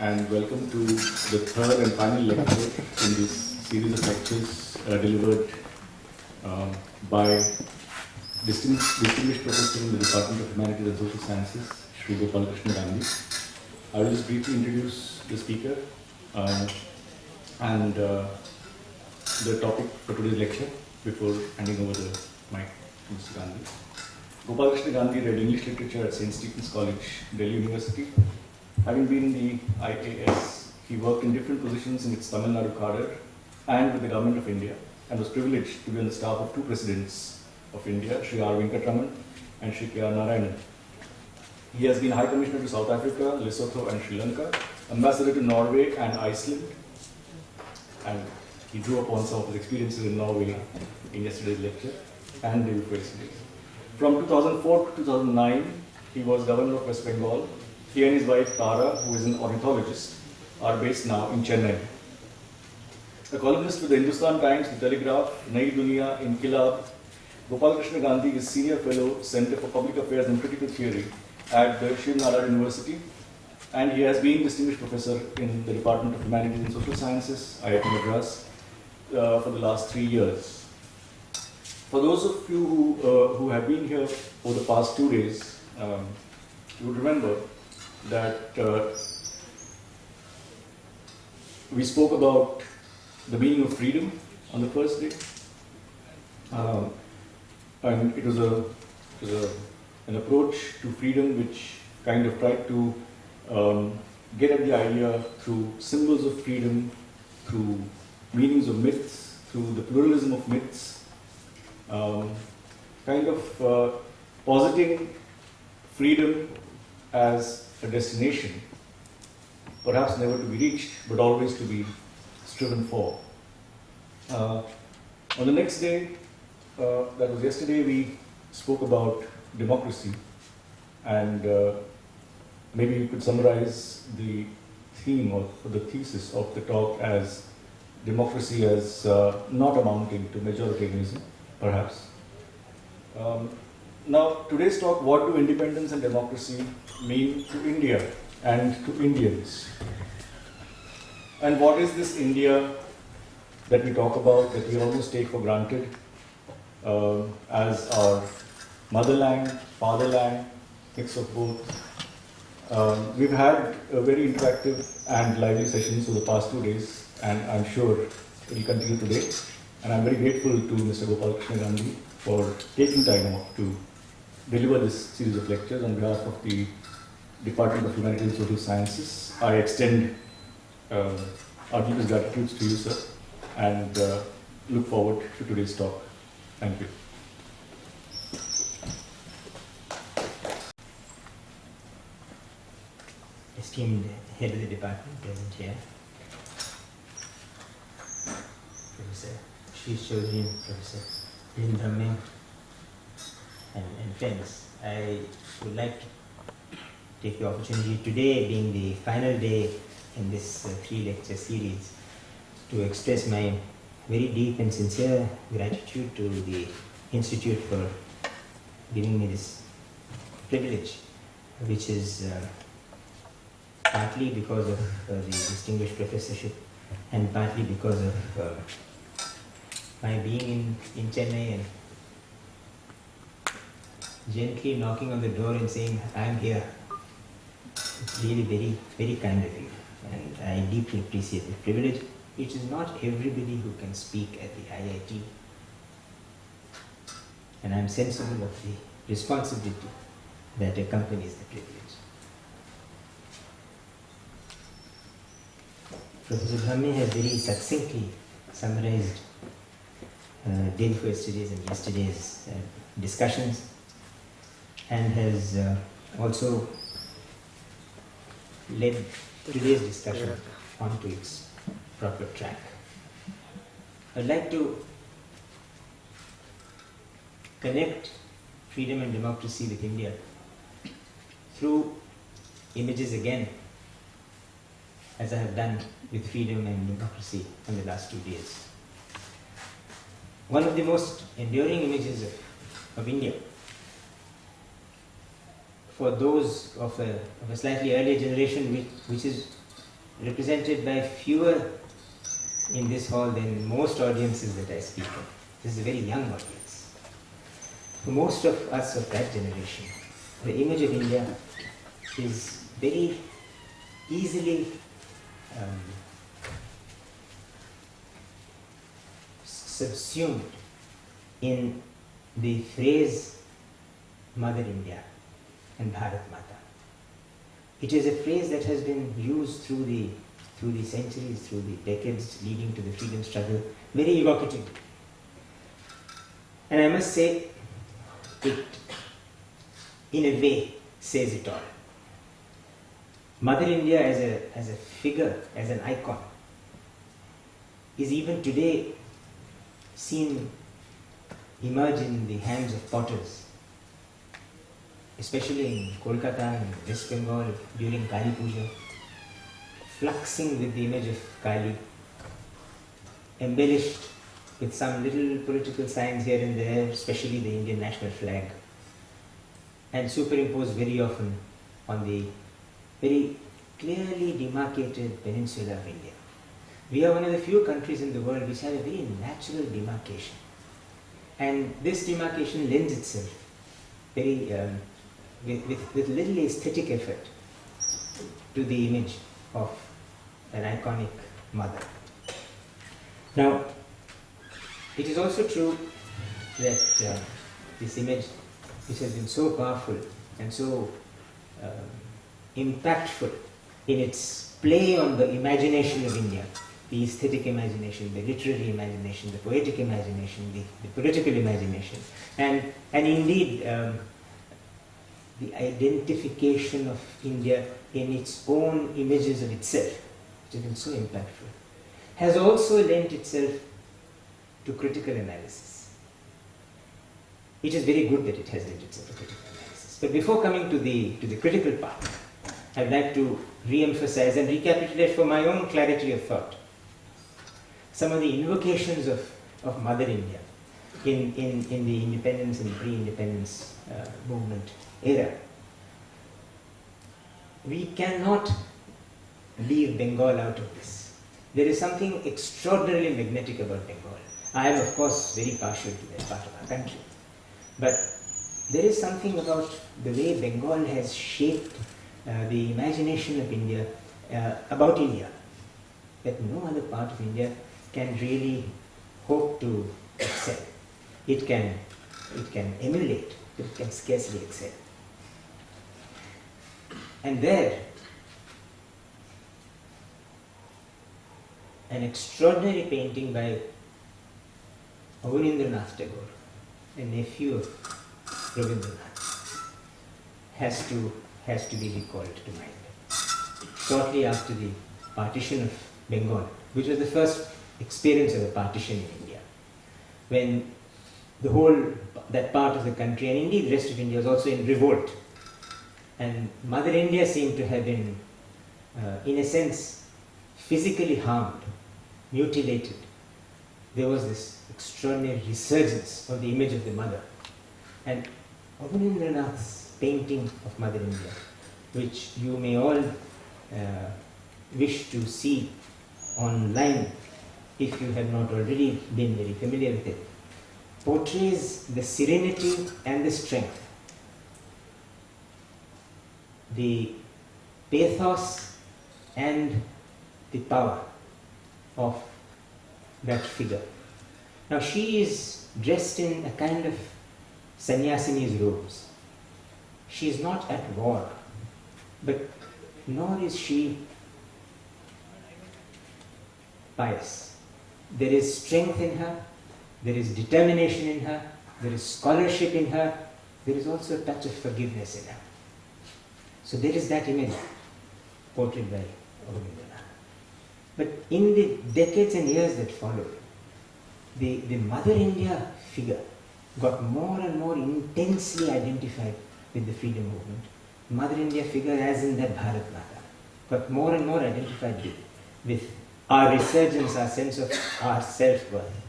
and welcome to the third and final lecture in this series of lectures delivered by distinguished professor in the Department of Humanities and Social Sciences, Shri Gopal Krishna Gandhi. I will just briefly introduce the speaker and the topic for today's lecture before handing over the mic to Mr. Gandhi. Gopal Krishna Gandhi read English literature at St. Stephen's College, Delhi University. Having been in the IAS, he worked in different positions in its Tamil Nadu cadre and with the Government of India, and was privileged to be on the staff of two presidents of India, Shri R. Venkatraman and Shri K. R. Narayanan. He has been High Commissioner to South Africa, Lesotho and Sri Lanka, Ambassador to Norway and Iceland, and he drew upon some of his experiences in Norway in yesterday's lecture and the day before yesterday. From 2004 to 2009, he was Governor of West Bengal. He and his wife Tara, who is an ornithologist, are based now in Chennai. A columnist with the Hindustan Times, The Telegraph, Nai Dunia, Inkilab, Gopal Krishna Gandhi is Senior Fellow, Center for Public Affairs and Critical Theory at the Shri Gopal University, and he has been Distinguished Professor in the Department of Humanities and Social Sciences, IIT Madras, for the last 3 years. For those of you who have been here over the past 2 days, you would remember that we spoke about the meaning of freedom on the first day, and it was an approach to freedom which kind of tried to get at the idea through symbols of freedom, through meanings of myths, through the pluralism of myths, kind of positing freedom as a destination, perhaps never to be reached, but always to be striven for. On the next day, that was yesterday, we spoke about democracy, and maybe you could summarize the theme or the thesis of the talk as democracy as not amounting to majoritarianism, perhaps. Now, today's talk, what do independence and democracy mean to India and to Indians? And what is this India that we talk about, that we almost take for granted as our motherland, fatherland, mix of both? We've had a very interactive and lively sessions for the past 2 days, and I'm sure it will continue today. And I'm very grateful to Mr. Gopal Krishna Gandhi for taking time off to deliver this series of lectures on behalf of the Department of Humanities and Social Sciences. I extend our deepest gratitude to you, sir, and look forward to today's talk. Thank you. Esteemed head of the department present here, Professor Shri Chaudhary, Professor Brahme, and friends, I would like to take the opportunity today, being the final day in this 3-lecture series, to express my very deep and sincere gratitude to the Institute for giving me this privilege, which is partly because of the distinguished professorship and partly because of my being in Chennai and gently knocking on the door and saying, I'm here. It's really very, very kind of you, and I deeply appreciate the privilege. It is not everybody who can speak at the IIT, and I'm sensible of the responsibility that accompanies the privilege. Professor Brahme has very succinctly summarized day before yesterday's and yesterday's discussions, and has also led today's discussion onto its proper track. I'd like to connect freedom and democracy with India through images again, as I have done with freedom and democracy in the last 2 days. One of the most enduring images of India for those of a slightly earlier generation, which is represented by fewer in this hall than most audiences that I speak of. This is a very young audience. For most of us of that generation, the image of India is very easily subsumed in the phrase Mother India and Bharat Mata. It is a phrase that has been used through the centuries, through the decades leading to the freedom struggle, very evocatively. And I must say, it in a way says it all. Mother India as a figure, as an icon, is even today seen emerge in the hands of potters, especially in Kolkata and West Bengal during Kali Puja, fluxing with the image of Kali, embellished with some little political signs here and there, especially the Indian national flag, and superimposed very often on the very clearly demarcated peninsula of India. We are one of the few countries in the world which have a very natural demarcation. And this demarcation lends itself very, with little aesthetic effort to the image of an iconic mother. Now, it is also true that this image, which has been so powerful and so impactful in its play on the imagination of India, the aesthetic imagination, the literary imagination, the poetic imagination, the political imagination, and indeed the identification of India in its own images of itself, which has been so impactful, has also lent itself to critical analysis. It is very good that it has lent itself to critical analysis. But before coming to the critical part, I'd like to re-emphasize and recapitulate for my own clarity of thought some of the invocations of Mother India in the independence and pre-independence movement era. We cannot leave Bengal out of this. There is something extraordinarily magnetic about Bengal. I am, of course, very partial to that part of our country. But there is something about the way Bengal has shaped the imagination of India, about India, that no other part of India can really hope to excel. It can emulate, but it can scarcely excel. And there, an extraordinary painting by Abanindranath Tagore, a nephew of Rabindranath, has to be recalled to mind. Shortly after the partition of Bengal, which was the first experience of a partition in India, when that part of the country, and indeed the rest of India, was also in revolt. And Mother India seemed to have been, in a sense, physically harmed, mutilated. There was this extraordinary resurgence of the image of the mother. And Abanindranath's painting of Mother India, which you may all wish to see online if you have not already been very familiar with it, portrays the serenity and the strength, the pathos and the power of that figure. Now she is dressed in a kind of sannyasini's robes. She is not at war, but nor is she pious. There is strength in her, there is determination in her, there is scholarship in her, there is also a touch of forgiveness in her. So there is that image portrayed by Abanindranath. But in the decades and years that followed, the Mother India figure got more and more intensely identified with the freedom movement. Mother India figure, as in that Bharat Mata, got more and more identified with our resurgence, our sense of our self-worth.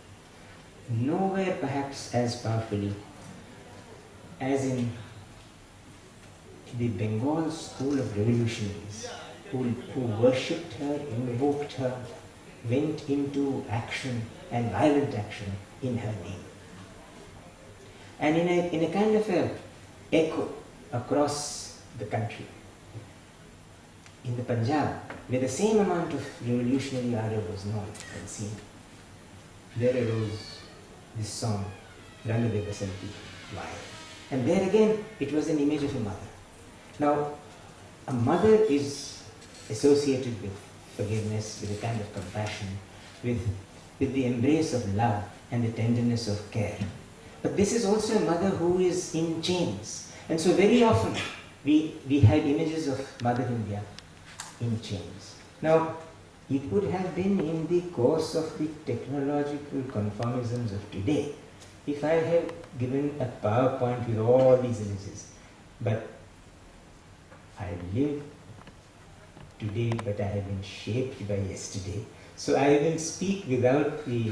Nowhere perhaps as powerfully as in the Bengal school of revolutionaries who worshipped her, invoked her, went into action and violent action in her name. And in a kind of a echo across the country, in the Punjab, where the same amount of revolutionary ardor was known and seen, there arose this song, Rang De Basanti, Why? And there again, it was an image of a mother. Now, a mother is associated with forgiveness, with a kind of compassion, with the embrace of love and the tenderness of care. But this is also a mother who is in chains. And so very often, we had images of Mother India in chains. Now, it would have been in the course of the technological conformisms of today if I had given a PowerPoint with all these images. But I live today, but I have been shaped by yesterday. So I will speak without the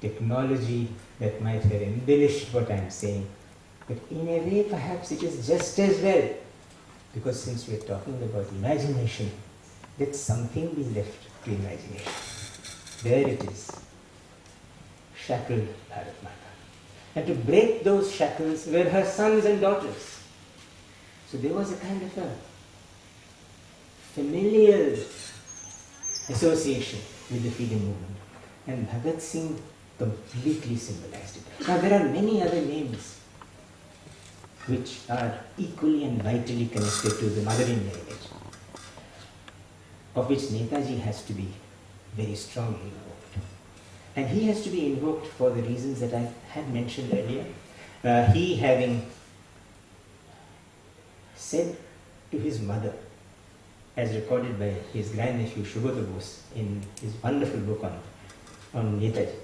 technology that might have embellished what I am saying. But in a way, perhaps it is just as well. Because since we are talking about imagination, let something be left to imagination. There it is, shackled Bharat Mata. And to break those shackles were her sons and daughters. So there was a kind of a familial association with the freedom movement. And Bhagat Singh completely symbolized it. Now there are many other names which are equally and vitally connected to the Mother India image, of which Netaji has to be very strongly invoked. And he has to be invoked for the reasons that I had mentioned earlier. He having said to his mother, as recorded by his grandnephew Shubodha Bose in his wonderful book on Netaji,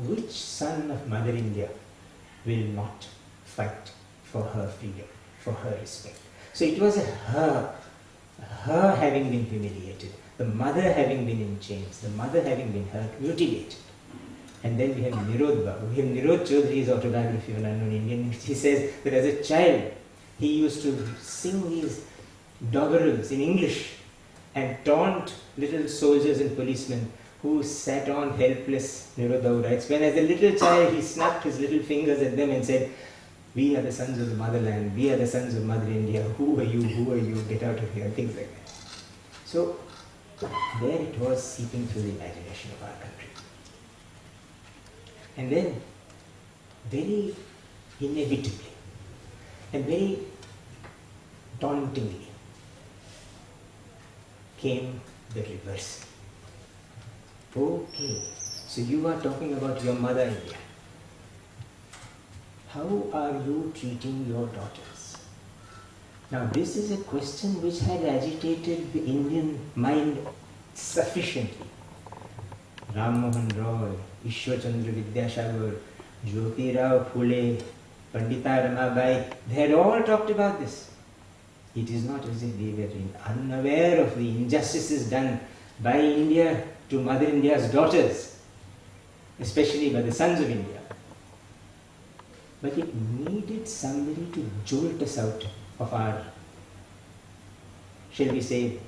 which son of Mother India will not fight for her freedom, for her respect? So it was her having been humiliated, the mother having been in chains, the mother having been hurt, mutilated. And then we have Nirod Babu. We have Nirod Chaudhary's autobiography of an unknown Indian. He says that as a child, he used to sing these doggerels in English and taunt little soldiers and policemen who sat on helpless. Nirod Babu writes, when as a little child he snapped his little fingers at them and said, "We are the sons of the motherland, we are the sons of Mother India, who are you, get out of here," and things like that. So there it was seeping through the imagination of our country. And then, very inevitably and very dauntingly came the reverse. Okay, so you are talking about your Mother India. How are you treating your daughters? Now this is a question which had agitated the Indian mind sufficiently. Ram Mohan Roy, Ishwar Chandra Vidyasagar, Jyoti Rao Phule, Pandita Ramabai, they had all talked about this. It is not as if they were unaware of the injustices done by India to Mother India's daughters, especially by the sons of India. But it needed somebody to jolt us out of our, shall we say,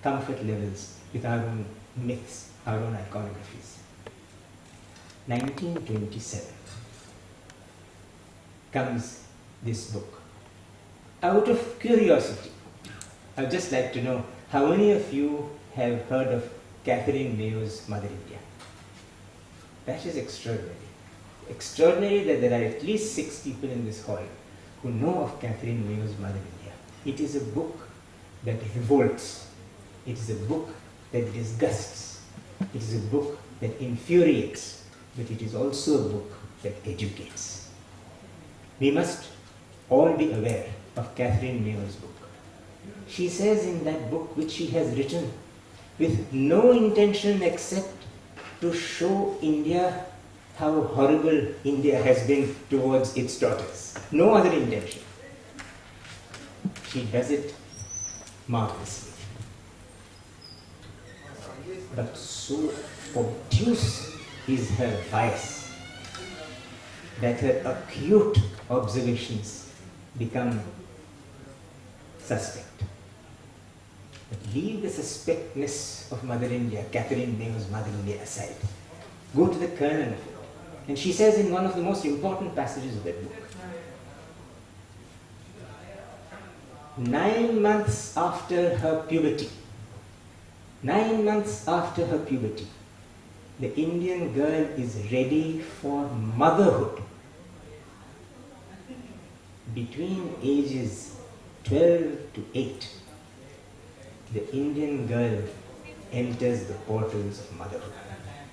comfort levels with our own myths, our own iconographies. 1927 comes this book. Out of curiosity, I would just like to know how many of you have heard of Catherine Mayo's Mother India? That is extraordinary. Extraordinary that there are at least 6 people in this hall who know of Catherine Mayo's Mother India. It is a book that revolts. It is a book that disgusts. It is a book that infuriates. But it is also a book that educates. We must all be aware of Catherine Mayo's book. She says in that book, which she has written with no intention except to show India how horrible India has been towards its daughters. No other intention. She does it marvelously. But so obtuse is her bias that her acute observations become suspect. leave the suspectness of Mother India, Catherine Mayo's Mother India, aside. Go to the kernel of it. And she says in one of the most important passages of that book, 9 months after her puberty, 9 months after her puberty, the Indian girl is ready for motherhood. Between ages 12 to 8, the Indian girl enters the portals of motherhood.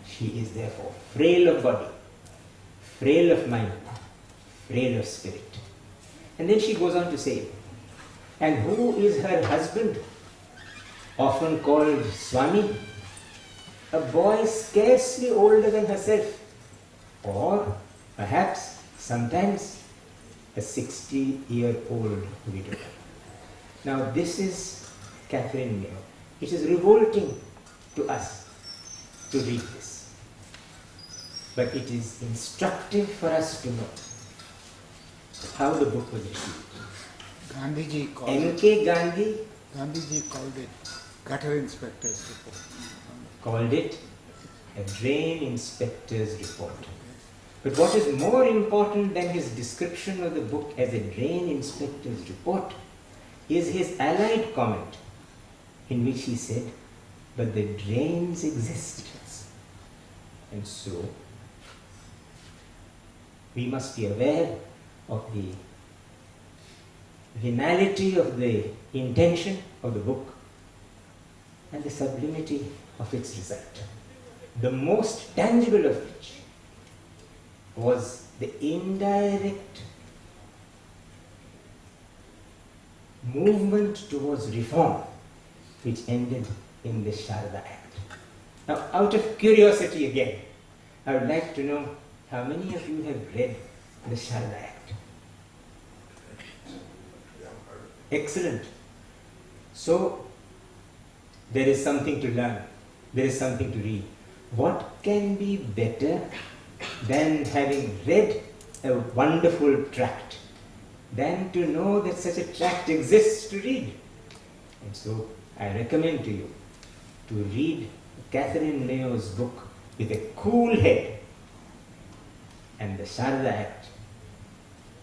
She is therefore frail of body, frail of mind, frail of spirit. And then she goes on to say, and who is her husband? Often called Swami, a boy scarcely older than herself, or perhaps sometimes a 60-year-old widow. Now this is Catherine Mayo. It is revolting to us to read this, but it is instructive for us to know how the book was received. Gandhiji called M.K. Gandhi Gandhiji called it gutter inspector's report. called it a drain inspector's report. But what is more important than his description of the book as a drain inspector's report is his allied comment, in which he said, but the drains exist. And so, we must be aware of the venality of the intention of the book and the sublimity of its result. The most tangible of which was the indirect movement towards reform which ended in the Sharda Act. Now, out of curiosity again, I would like to know how many of you have read the Sharda Act? Excellent. So, there is something to learn. There is something to read. What can be better than having read a wonderful tract, than to know that such a tract exists to read? And so, I recommend to you to read Catherine Mayo's book with a cool head and the Sharda Act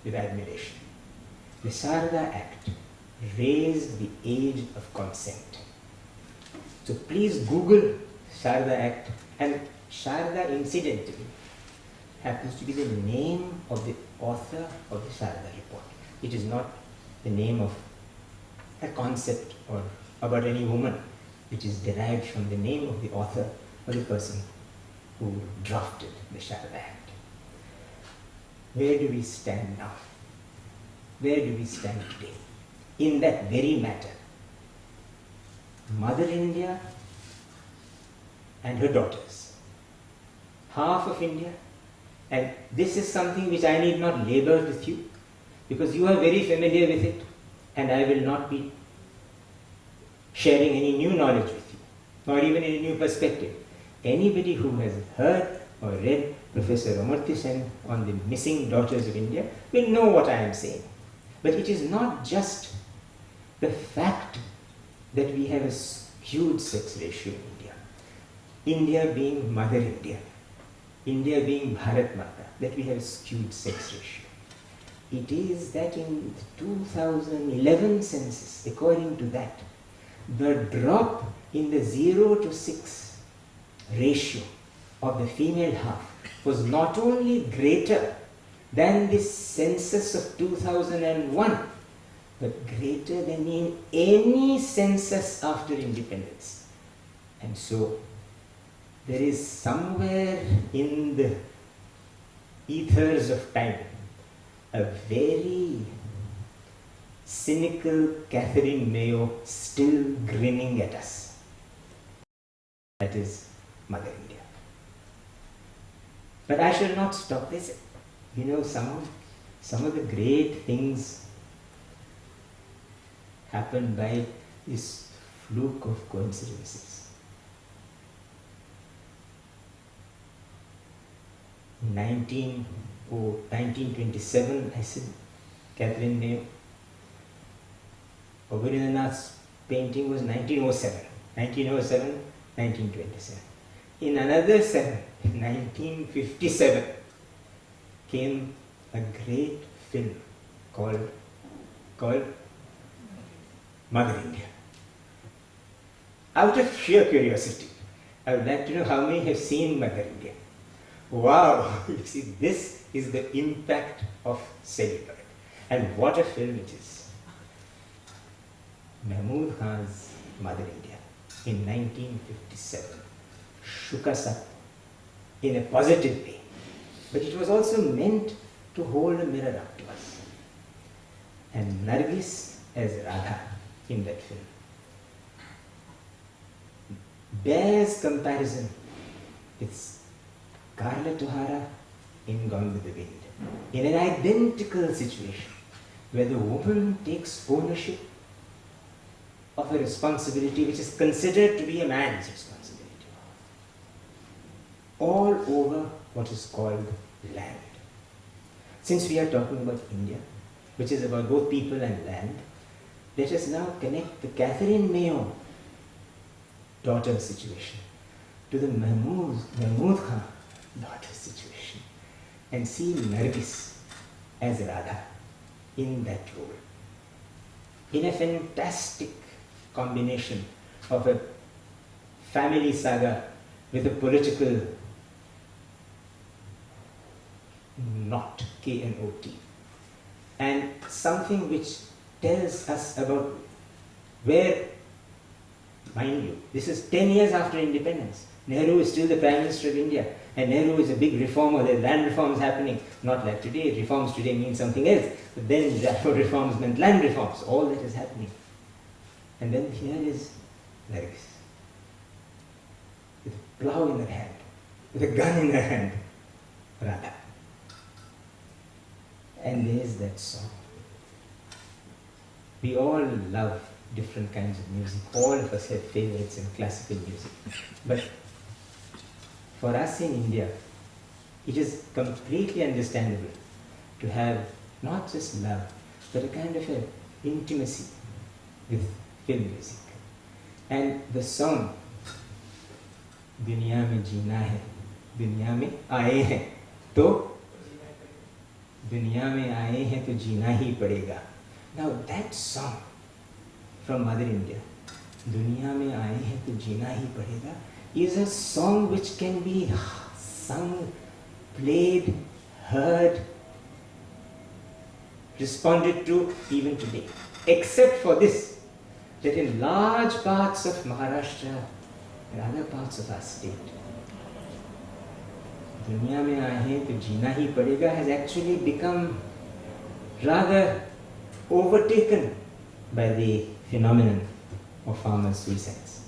with admiration. The Sharda Act raised the age of consent. So please Google Sharda Act, and Sharda incidentally happens to be the name of the author of the Sharda report. It is not the name of a concept or about any woman. It is derived from the name of the author or the person who drafted the Sharda Act. Where do we stand now? Where do we stand today? In that very matter, Mother India and her daughters, half of India, and this is something which I need not labor with you, because you are very familiar with it, and I will not be sharing any new knowledge with you, nor even any new perspective. Anybody who has heard or read Professor Amartya Sen on the missing daughters of India will know what I am saying. But it is not just the fact that we have a skewed sex ratio in India. India being Mother India, India being Bharat Mata, that we have a skewed sex ratio. It is that in the 2011 census, according to that, the drop in the 0 to 6 ratio of the female half was not only greater than the census of 2001, but greater than in any census after independence. And so, there is somewhere in the ethers of time a very cynical Catherine Mayo still grinning at us. That is Mother India. But I shall not stop this. You know, some of the great things happen by this fluke of coincidences. In 1927, I said, Catherine Mayo, Rabindranath painting was 1907. 1907, 1927. In another 7, 1957, came a great film called Mother India. Out of sheer curiosity, I would like to know how many have seen Mother India. Wow! You see, this is the impact of celluloid. And what a film it is. Mahmood Khan's Mother India in 1957 shook us up in a positive way. But it was also meant to hold a mirror up to us. And Nargis as Radha in that film bears comparison with Carla Tuhara in Gone with the Wind, in an identical situation where the woman takes ownership of a responsibility which is considered to be a man's responsibility, all over what is called land. Since we are talking about India, which is about both people and land, let us now connect the Catherine Mayo daughter situation to the Mahmood Khan daughter situation and see Nargis as Radha in that role. In a fantastic combination of a family saga with a political knot, K-N-O-T, and something which tells us about where, mind you, this is 10 years after independence. Nehru is still the Prime Minister of India, and Nehru is a big reformer. There are land reforms happening, not like today. Reforms today mean something else, but then reforms meant land reforms. All that is happening. And then here is Nargis, with a plough in her hand, with a gun in her hand, Radha. And there's that song. We all love different kinds of music. All of us have favorites in classical music. But for us in India, it is completely understandable to have not just love, but a kind of an intimacy with film music. And the song, दुनिया में जीना है, दुनिया में आए हैं, तो दुनिया में आए हैं तो जीना ही पड़ेगा. Now that song from Mother India, दुनिया में आए हैं तो जीना ही पड़ेगा, is a song which can be sung, played, heard, responded to even today. Except for this, that in large parts of Maharashtra and other parts of our state, दुनिया में आए हैं तो जीना ही पड़ेगा has actually become rather overtaken by the phenomenon of farmers' suicides.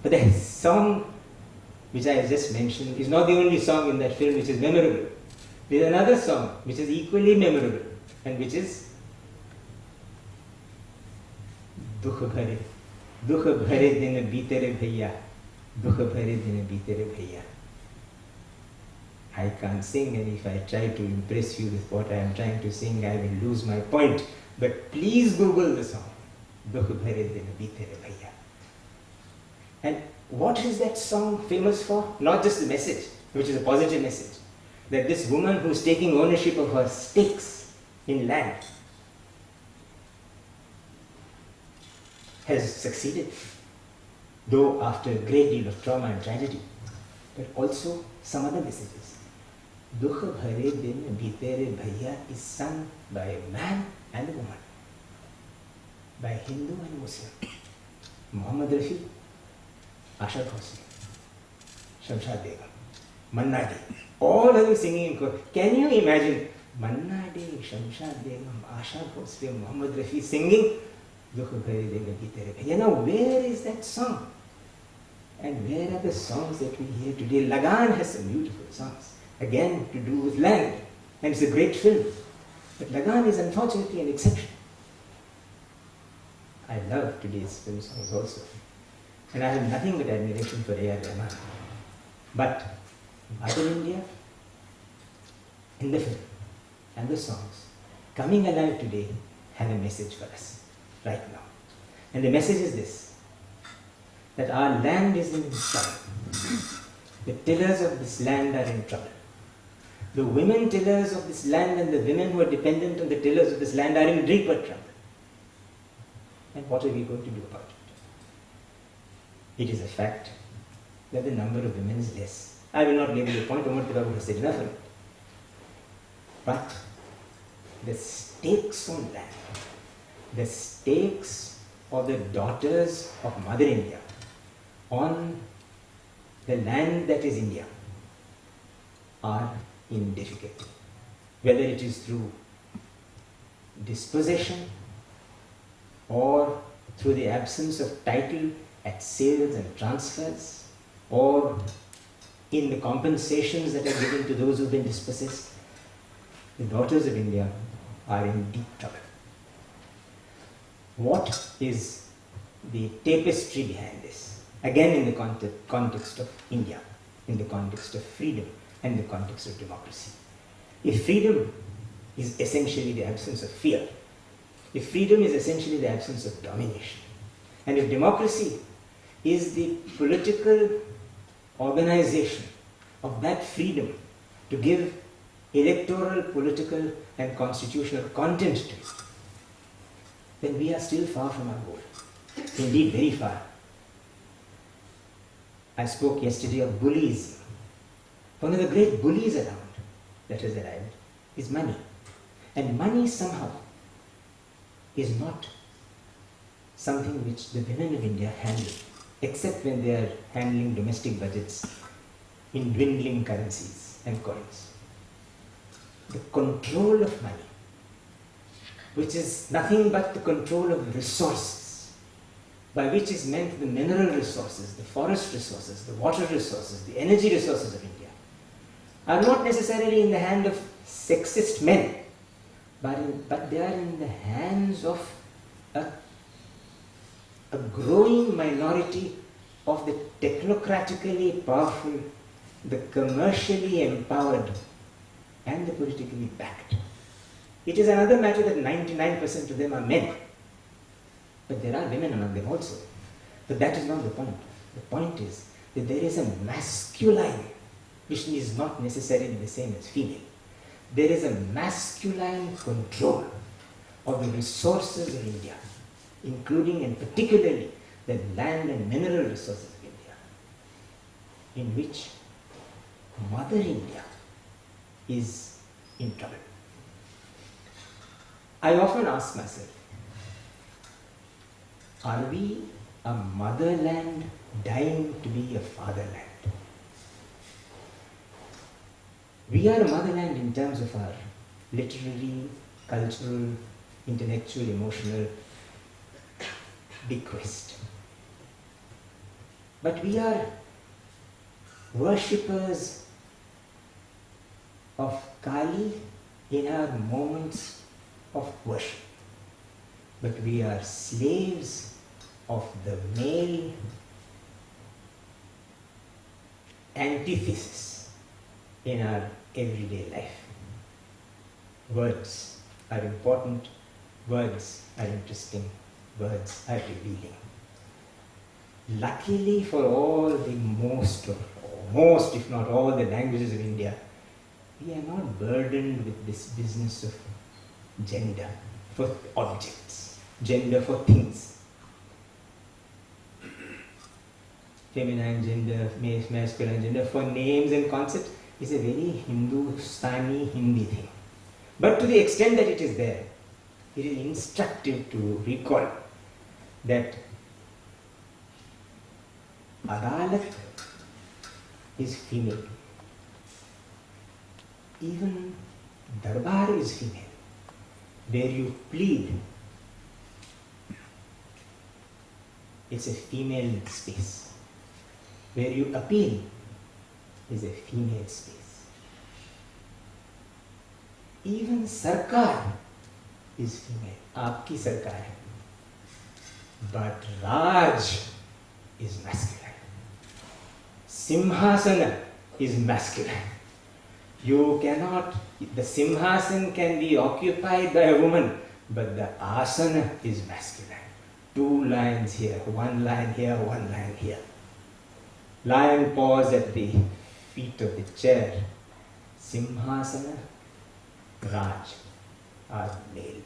But the song which I have just mentioned is not the only song in that film which is memorable. There is another song which is equally memorable and which is दुख भरे दिन बीते रे भैया, दुख भरे दिन बीते रे भैया. I can't sing, and if I try to impress you with what I am trying to sing, I will lose my point. But please Google the song, दुख भरे दिन बीते रे भैया. And what is that song famous for? Not just the message, which is a positive message, that this woman who is taking ownership of her stakes in land has succeeded, though after a great deal of trauma and tragedy, but also some other messages. Dukh bhare din bite re bhaiya is sung by a man and a woman, by Hindu and Muslim. Muhammad Rafi, Asha Bhosle, Shamshad Begum, Manna Dey, all of them singing in chorus. Can you imagine Manna Dey, Shamshad Begum, Asha Bhosle, Muhammad Rafi singing Dukh bhare din bite re bhaiya? Now where is that song? And where are the songs that we hear today? Lagan has some beautiful songs, again to do with land, and it's a great film. But Lagan is unfortunately an exception. I love today's film songs also, and I have nothing but admiration for A.R. Rahman. But Mother India, in the film and the songs, coming alive today, have a message for us right now. And the message is this, that our land is in trouble. The tillers of this land are in trouble. The women tillers of this land and the women who are dependent on the tillers of this land are in deeper trouble. And what are we going to do about it? It is a fact that the number of women is less. I will not label the point, Umar Babu has said enough of it. But the stakes on land, the stakes of the daughters of Mother India on the land that is India are in difficulty. Whether it is through dispossession or through the absence of title at sales and transfers, or in the compensations that are given to those who have been dispossessed, the daughters of India are in deep trouble. What is the tapestry behind this? Again, in the context of India, in the context of freedom and the context of democracy. If freedom is essentially the absence of fear, if freedom is essentially the absence of domination, and if democracy is the political organization of that freedom to give electoral, political and constitutional content to it, then we are still far from our goal. Indeed, very far. I spoke yesterday of bullies. One of the great bullies around that has arrived is money. And money somehow is not something which the women of India handle, except when they are handling domestic budgets in dwindling currencies and coins. The control of money, which is nothing but the control of resources, by which is meant the mineral resources, the forest resources, the water resources, the energy resources of India, are not necessarily in the hand of sexist men, but they are in the hands of a growing minority of the technocratically powerful, the commercially empowered, and the politically backed. It is another matter that 99% of them are men. But there are women among them also. But that is not the point. The point is that there is a masculine, which is not necessarily the same as female. There is a masculine control of the resources of India, including and particularly the land and mineral resources of India, in which Mother India is in trouble. I often ask myself, are we a motherland dying to be a fatherland? We are a motherland in terms of our literary, cultural, intellectual, emotional bequest. But we are worshippers of Kali in our moments of worship. But we are slaves of the male antithesis in our everyday life. Words are important, words are interesting, words are revealing. Luckily for all the most if not all the languages of India, we are not burdened with this business of gender for objects, gender for things. Feminine gender, masculine gender for names and concepts is a very Hindustani Hindi thing. But to the extent that it is there, it is instructive to recall that Adalat is female. Even Darbar is female. Where you plead, it's a female space. Where you appeal is a female space. Even Sarkar is female. Aapki Sarkar hai. But Raj is masculine. Simhasana is masculine. You cannot, the Simhasan can be occupied by a woman, but the asana is masculine. 2 lions here, 1 lion here, 1 lion here. Lion paws at the feet of the chair. Simhasana, Raj are male.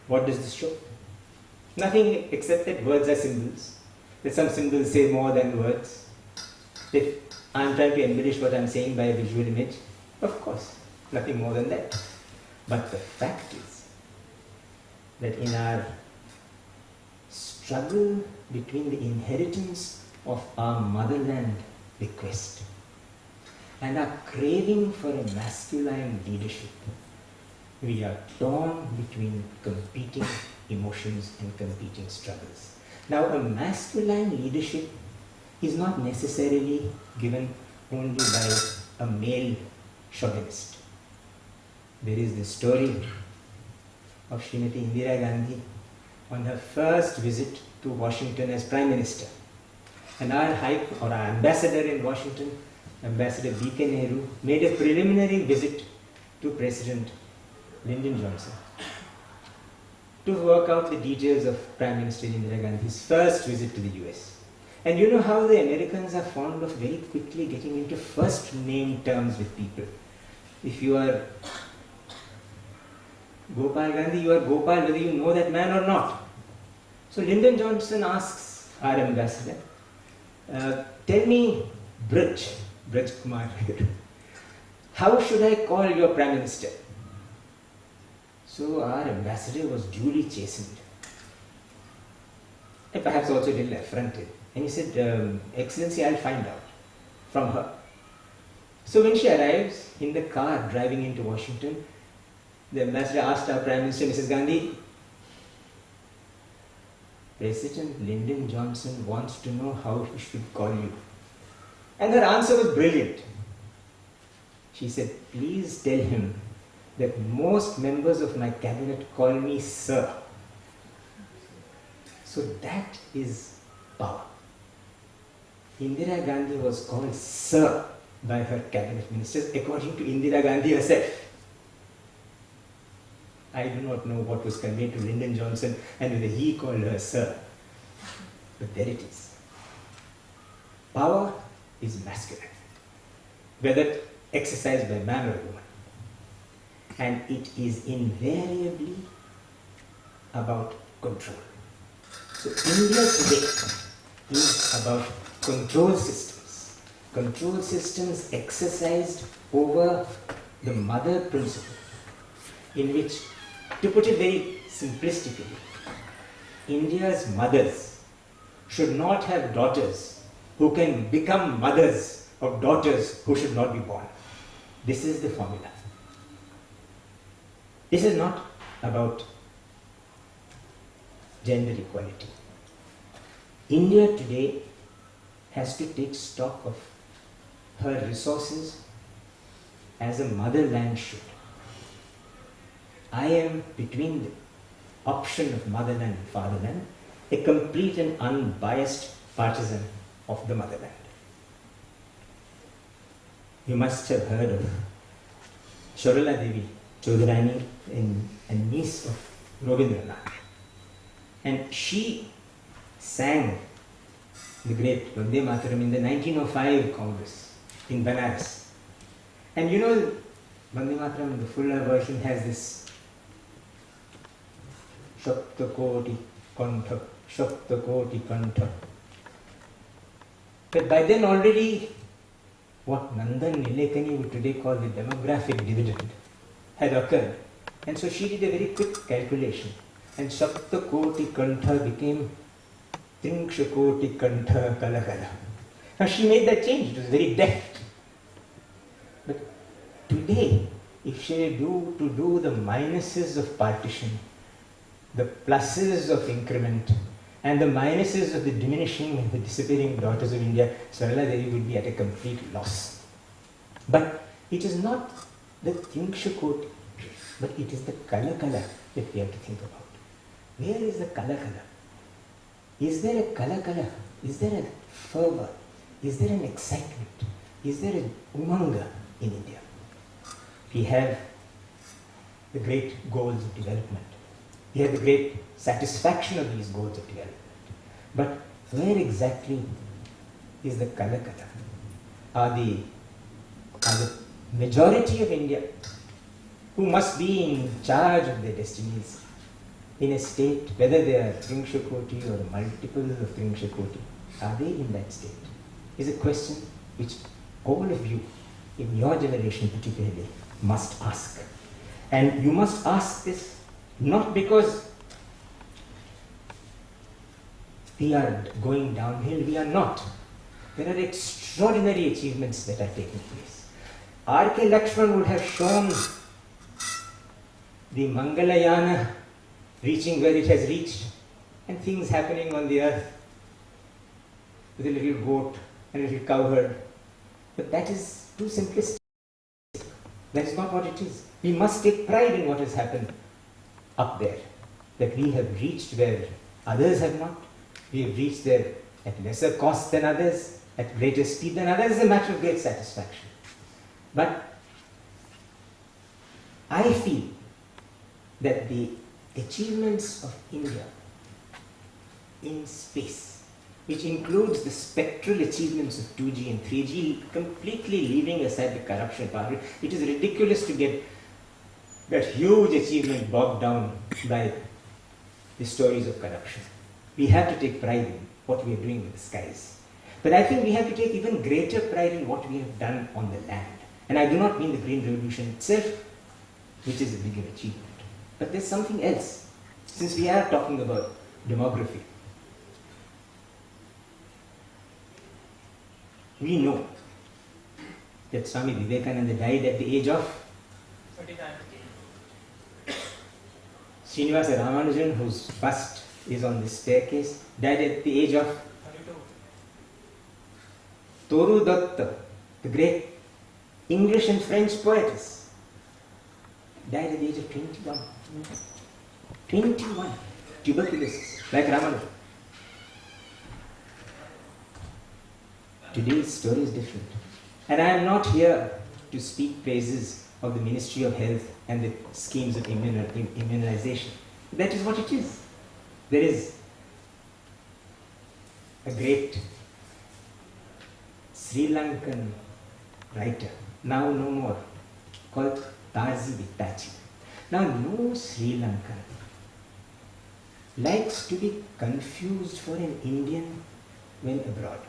What does this show? Nothing except that words are symbols. That some symbols say more than words. If I'm trying to embellish what I'm saying by a visual image, of course, nothing more than that. But the fact is that in our struggle between the inheritance of our motherland bequest and our craving for a masculine leadership, we are torn between competing emotions and competing struggles. Now, a masculine leadership is not necessarily given only by a male chauvinist. There is the story of Srimati Indira Gandhi on her first visit to Washington as Prime Minister. And our ambassador in Washington, Ambassador B.K. Nehru, made a preliminary visit to President Lyndon Johnson to work out the details of Prime Minister Indira Gandhi's first visit to the US. And you know how the Americans are fond of very quickly getting into first name terms with people. If you are Gopal Gandhi, you are Gopal whether you know that man or not. So Lyndon Johnson asks our ambassador, tell me, Braj Kumar, how should I call your Prime Minister? So our ambassador was duly chastened and perhaps also a little affronted. And he said, Excellency, I'll find out from her. So when she arrives in the car driving into Washington, the ambassador asked our Prime Minister, Mrs. Gandhi, President Lyndon Johnson wants to know how he should call you. And her answer was brilliant. She said, please tell him that most members of my cabinet call me Sir. So that is power. Indira Gandhi was called Sir by her cabinet ministers according to Indira Gandhi herself. I do not know what was conveyed to Lyndon Johnson and whether he called her Sir. But there it is. Power is masculine, whether exercised by man or woman. And it is invariably about control. So India today is about control systems exercised over the mother principle, in which, to put it very simplistically, India's mothers should not have daughters who can become mothers of daughters who should not be born. This is the formula. This is not about gender equality. India today has to take stock of her resources as a motherland should. I am, between the option of motherland and fatherland, a complete and unbiased partisan of the motherland. You must have heard of Sharala Devi Chodharani, a niece of Rabindranath. And she sang the great Vande Mataram in the 1905 Congress in Banaras. And you know, Vande Mataram, the fuller version, has this Shapta Koti Kantha, Shapta Koti Kantha. But by then already, what Nandan Nilekani would today call the demographic dividend had occurred. And so she did a very quick calculation. And Shapta Koti Kantha became Tringsha Koti Kantha Kalakala. Now she made that change, it was very deft. But today, if she do the minuses of partition, the pluses of increment, and the minuses of the diminishing and the disappearing daughters of India, Sarala Devi would be at a complete loss. But it is not the Tringsha Koti, but it is the Kalakala that we have to think about. Where is the Kalakala? Is there a Kalakala? Is there a fervor? Is there an excitement? Is there a umanga in India? We have the great goals of development. He had the great satisfaction of these goals of development. But where exactly is the Kalakata? Are the majority of India, who must be in charge of their destinies, in a state, whether they are Tringshakoti or multiples of Tringshakoti, are they in that state? Is a question which all of you, in your generation particularly, must ask. And you must ask this not because we are going downhill, we are not. There are extraordinary achievements that are taking place. R.K. Lakshman would have shown the Mangalayana reaching where it has reached, and things happening on the earth with a little goat and a little cowherd. But that is too simplistic. That is not what it is. We must take pride in what has happened up there, that we have reached where others have not. We have reached there at lesser cost than others, at greater speed than others. Is a matter of great satisfaction. But I feel that the achievements of India in space, which includes the spectral achievements of 2G and 3G, completely leaving aside the corruption part of it. It is ridiculous to get that huge achievement bogged down by the stories of corruption. We have to take pride in what we are doing with the skies. But I think we have to take even greater pride in what we have done on the land. And I do not mean the Green Revolution itself, which is a bigger achievement. But there's something else. Since we are talking about demography, we know that Swami Vivekananda died at the age of 39. Srinivasa Ramanujan, whose bust is on this staircase, died at the age of 32. Toru Datta, the great English and French poetess, died at the age of 21. 21. Tuberculosis, like Ramanujan. Today's story is different. And I am not here to speak praises of the Ministry of Health and the schemes of immunization. That is what it is. There is a great Sri Lankan writer, now no more, called Tazi Vittachi. Now, no Sri Lankan likes to be confused for an Indian when abroad.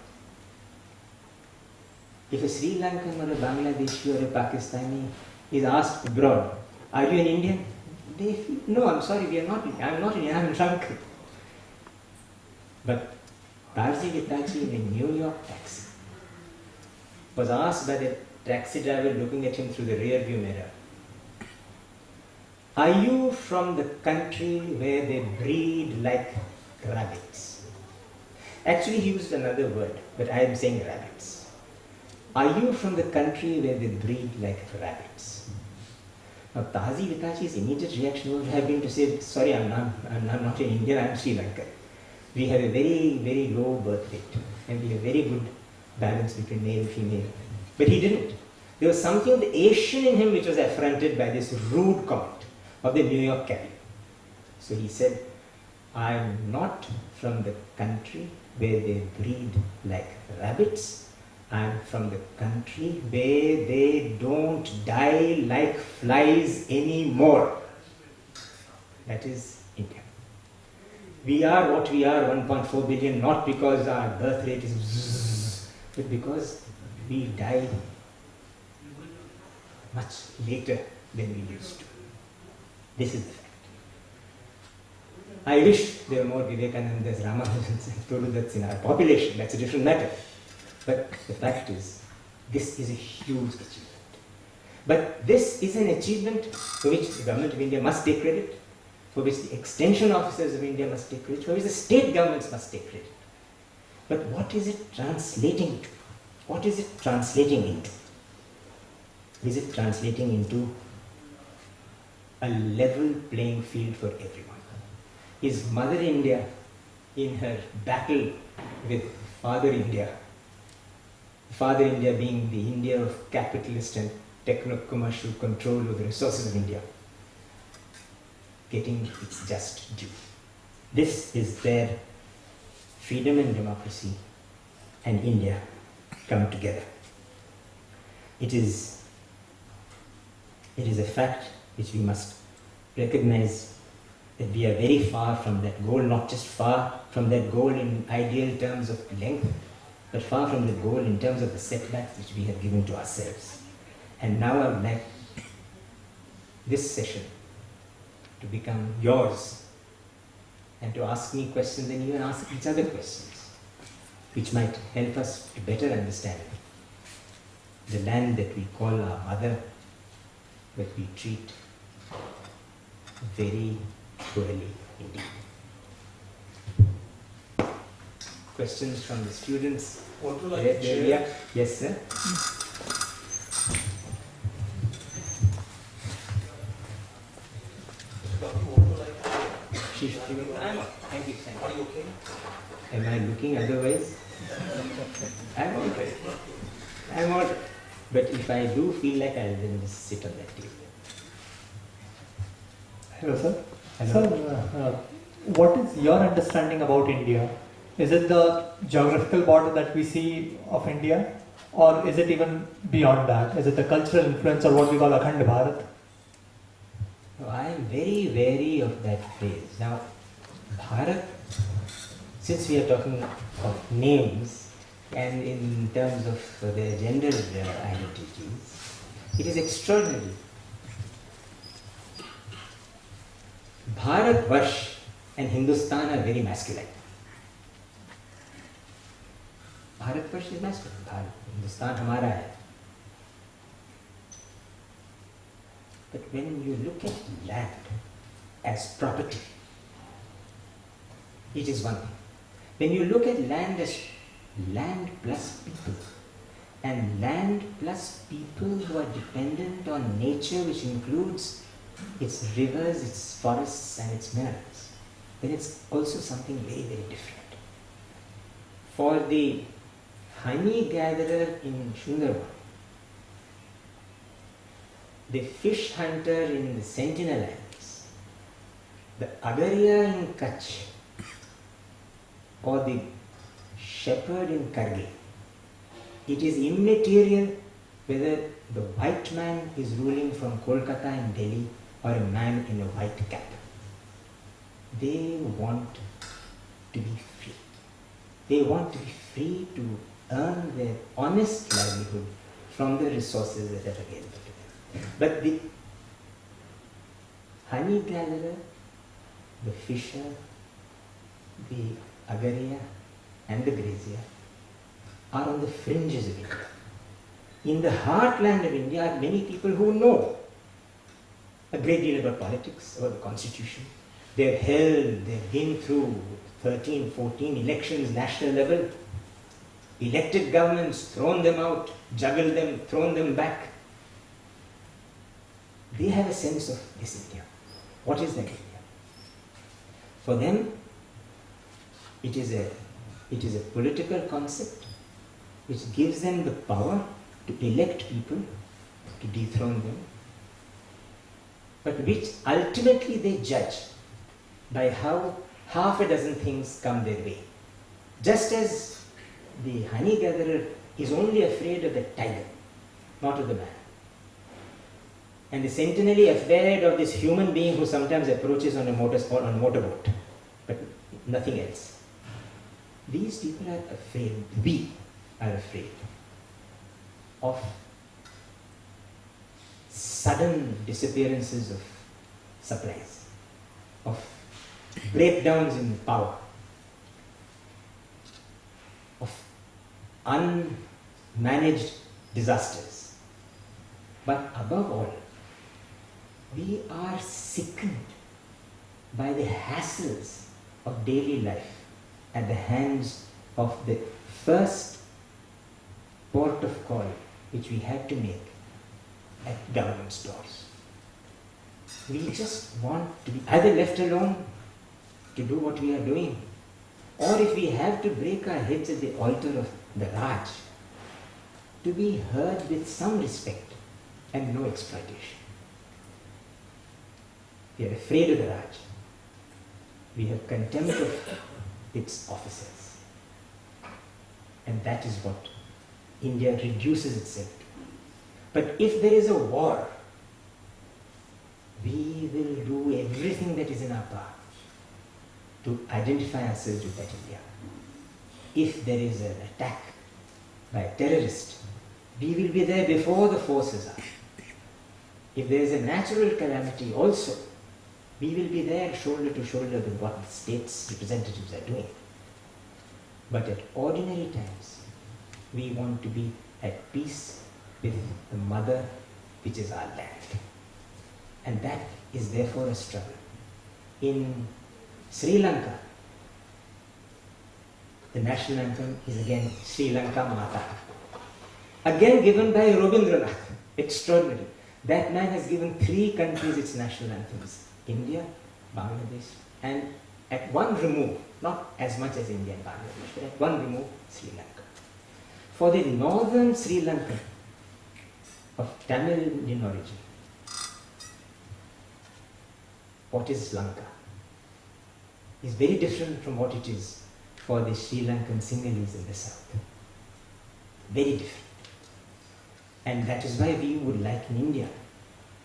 If a Sri Lankan or a Bangladeshi or a Pakistani is asked abroad, are you an Indian? They feel, no, I'm sorry, we are not. I'm not Indian, I'm Lankan. But Tarzi Vittachi in a New York taxi was asked by the taxi driver looking at him through the rear view mirror, are you from the country where they breed like rabbits? Actually, he used another word, but I am saying rabbits. Are you from the country where they breed like rabbits? Now, Tazi Vittachi's immediate reaction would have been to say, sorry, I'm not an Indian, I'm Sri Lankan. We have a very, very low birth rate, and we have very good balance between male and female. But he didn't. There was something of the Asian in him which was affronted by this rude comment of the New York cabby. So he said, I am not from the country where they breed like rabbits. I am from the country where they don't die like flies anymore. That is India. We are what we are, 1.4 billion, not because our birth rate is bzzz, but because we die much later than we used to. This is the fact. I wish there were more Vivekanandas, Ramanujans and Torudats in our population. That's a different matter. But the fact is, this is a huge achievement. But this is an achievement for which the government of India must take credit, for which the extension officers of India must take credit, for which the state governments must take credit. But what is it translating to? What is it translating into? Is it translating into a level playing field for everyone? Is Mother India, in her battle with Father India being the India of capitalist and techno-commercial control of the resources of India, getting its just due. This is where freedom and democracy and India come together. It is a fact which we must recognize, that we are very far from that goal, not just far from that goal in ideal terms of length, but far from the goal in terms of the setbacks which we have given to ourselves. And now I would like this session to become yours, and to ask me questions and even ask each other questions, which might help us to better understand the land that we call our mother, but we treat very poorly indeed. Questions from the students? Want to like chair? Yeah. Yes, sir. She's giving. Thank you. Are you okay? Am I looking otherwise? I'm okay. I'm all right. But if I do feel like I'll then just sit on that table. Hello, sir. Hello. Sir, what is your understanding about India? Is it the geographical border that we see of India, or is it even beyond that? Is it the cultural influence, or what we call Akhand Bharat? No, I am very wary of that phrase. Now, Bharat, since we are talking of names and in terms of their gender identities, it is extraordinary. Bharat Varsh and Hindustan are very masculine. Bharat Varsh is masculine. Bharat, Hindustan hamara hai. But when you look at land as property, it is one thing. When you look at land as land plus people, and land plus people who are dependent on nature, which includes its rivers, its forests and its minerals, then it's also something very, very different. For the honey gatherer in Sundarban, the fish hunter in the Sentinel Islands, the Agaria in Kutch, or the shepherd in Kargil, it is immaterial whether the white man is ruling from Kolkata and Delhi or a man in a white cap. They want to be free. They want to be free to earn their honest livelihood from the resources that are available to them. But the honey gatherer, the fisher, the agaria and the grazier are on the fringes of India. In the heartland of India are many people who know a great deal about politics or the constitution. They've been through 13, 14 elections, national level, elected governments, thrown them out, juggled them, thrown them back. They have a sense of this India. What is that India? For them, it is a political concept which gives them the power to elect people, to dethrone them, but which ultimately they judge by how half a dozen things come their way. Just as the honey gatherer is only afraid of the tiger, not of the man. And the sentinelly afraid of this human being who sometimes approaches on a motorboat, but nothing else. These people are afraid, we are afraid of sudden disappearances of supplies, of breakdowns in power, of unmanaged disasters. But above all, we are sickened by the hassles of daily life at the hands of the first port of call which we had to make at government's doors. We just want to be either left alone to do what we are doing, or if we have to break our heads at the altar of the Raj, to be heard with some respect and no exploitation. We are afraid of the Raj. We have contempt of its officers. And that is what India reduces itself to. But if there is a war, we will do everything that is in our power to identify ourselves with that India. If there is an attack by a terrorist, we will be there before the forces are. If there is a natural calamity also, we will be there shoulder to shoulder with what the state's representatives are doing. But at ordinary times, we want to be at peace with the mother, which is our land. And that is therefore a struggle. In Sri Lanka, the national anthem is again Sri Lanka Mata. Again given by Rabindranath. Extraordinary. That man has given 3 countries its national anthems. India, Bangladesh, and at one remove, not as much as India and Bangladesh, but at one remove, Sri Lanka. For the northern Sri Lanka of Tamil Indian origin, what is Lanka is very different from what it is for the Sri Lankan Sinhalese in the south. Very different. And that is why we would like in India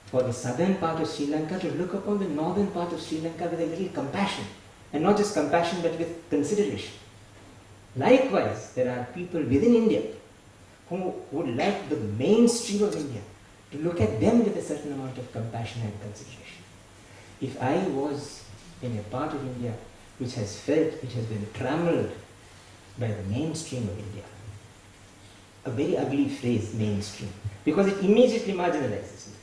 for the southern part of Sri Lanka to look upon the northern part of Sri Lanka with a little compassion. And not just compassion, but with consideration. Likewise, there are people within India who would like the mainstream of India to look at them with a certain amount of compassion and consideration. If I was in a part of India which has felt it has been trammeled by the mainstream of India, a very ugly phrase, mainstream, because it immediately marginalizes me.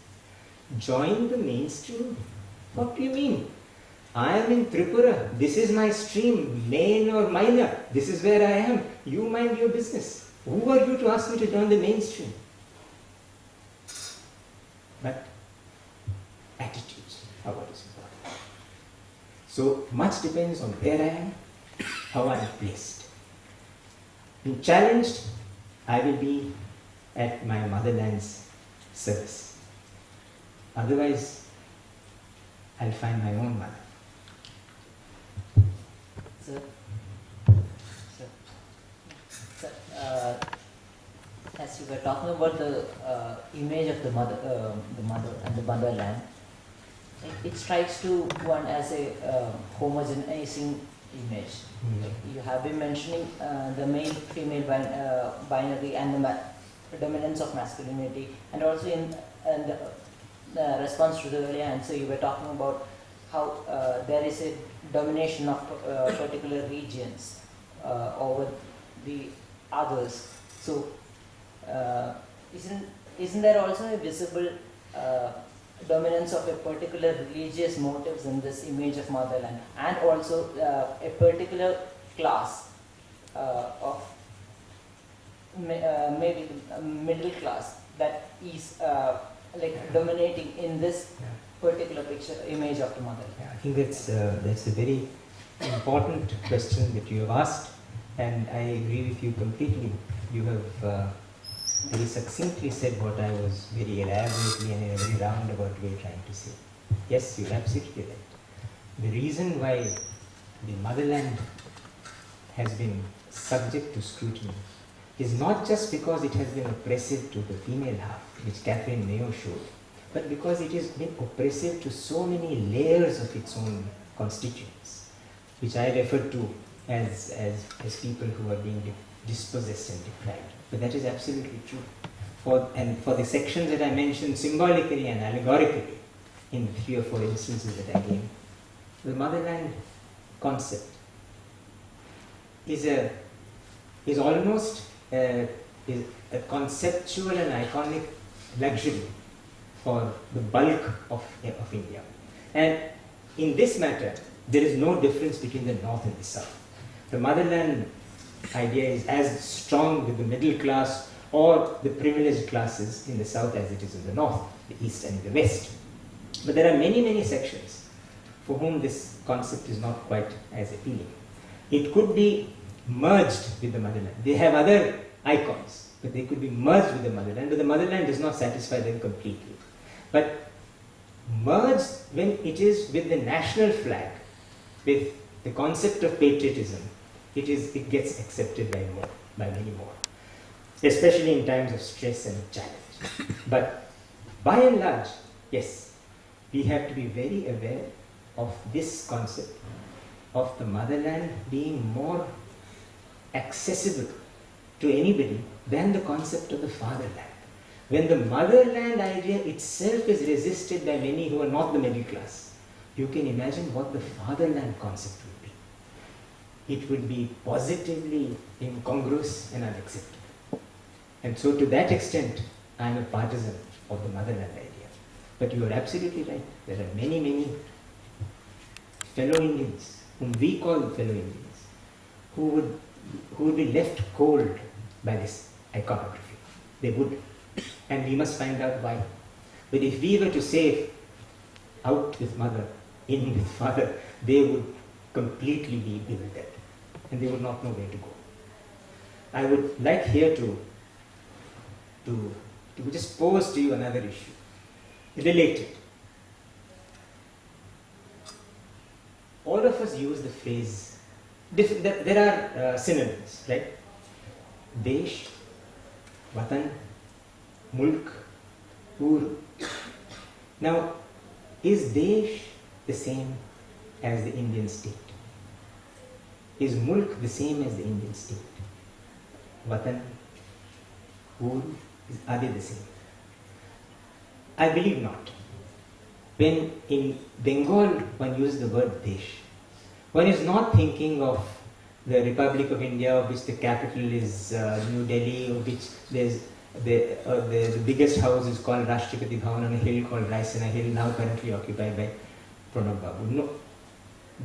Join the mainstream? What do you mean? I am in Tripura, this is my stream, main or minor, this is where I am, you mind your business. Who are you to ask me to join the mainstream? But attitudes are what is important. So much depends on where I am, how I am placed. When challenged, I will be at my motherland's service. Otherwise, I'll find my own mother. Sir, as you were talking about the image of the mother and the motherland, it strikes to one as a homogenizing image. Like you have been mentioning the male-female binary and the dominance of masculinity, and also in the response to the earlier answer, you were talking about how there is a domination of particular regions over the others. So, isn't there also a visible dominance of a particular religious motives in this image of motherland, and also a particular class of maybe the middle class that is like dominating in this particular picture image of the mother? Yeah, I think that's a very important question that you have asked, and I agree with you completely. You have very succinctly said what I was very elaborately and in a very roundabout way trying to say. Yes, you're absolutely right. The reason why the motherland has been subject to scrutiny is not just because it has been oppressive to the female half, which Catherine Mayo showed, but because it has been oppressive to so many layers of its own constituents, which I refer to as people who are being dispossessed and deprived. But that is absolutely true. For the sections that I mentioned symbolically and allegorically in 3 or 4 instances that I gave, the motherland concept is almost a conceptual and iconic luxury for the bulk of India. And in this matter, there is no difference between the north and the south. The motherland idea is as strong with the middle class or the privileged classes in the south as it is in the north, the east and the west. But there are many, many sections for whom this concept is not quite as appealing. It could be merged with the motherland. They have other icons, but they could be merged with the motherland, but the motherland does not satisfy them completely. But merged when it is with the national flag, with the concept of patriotism, it gets accepted by many more, especially in times of stress and challenge. But by and large, yes, we have to be very aware of this concept of the motherland being more accessible to anybody than the concept of the fatherland. When the motherland idea itself is resisted by many who are not the middle class, you can imagine what the fatherland concept would be. It would be positively incongruous and unacceptable. And so to that extent, I am a partisan of the motherland idea. But you are absolutely right. There are many, many fellow Indians, whom we call fellow Indians, who would be left cold by this iconography. They would. And we must find out why. But if we were to say, out with mother, in with father, they would completely be bewildered. And they would not know where to go. I would like here to just pose to you another issue, related. All of us use the phrase, there are synonyms, right? Desh, Vatan, Mulk, Ur. Now, is Desh the same as the Indian state? Is Mulk the same as the Indian state? Vatan, Ur, are they the same? I believe not. When in Bengal one uses the word Desh, one is not thinking of the Republic of India, of which the capital is New Delhi, of which there's the biggest house is called Rashtrapati Bhavan on a hill called Raisina Hill, now currently occupied by Pranab Babu. No.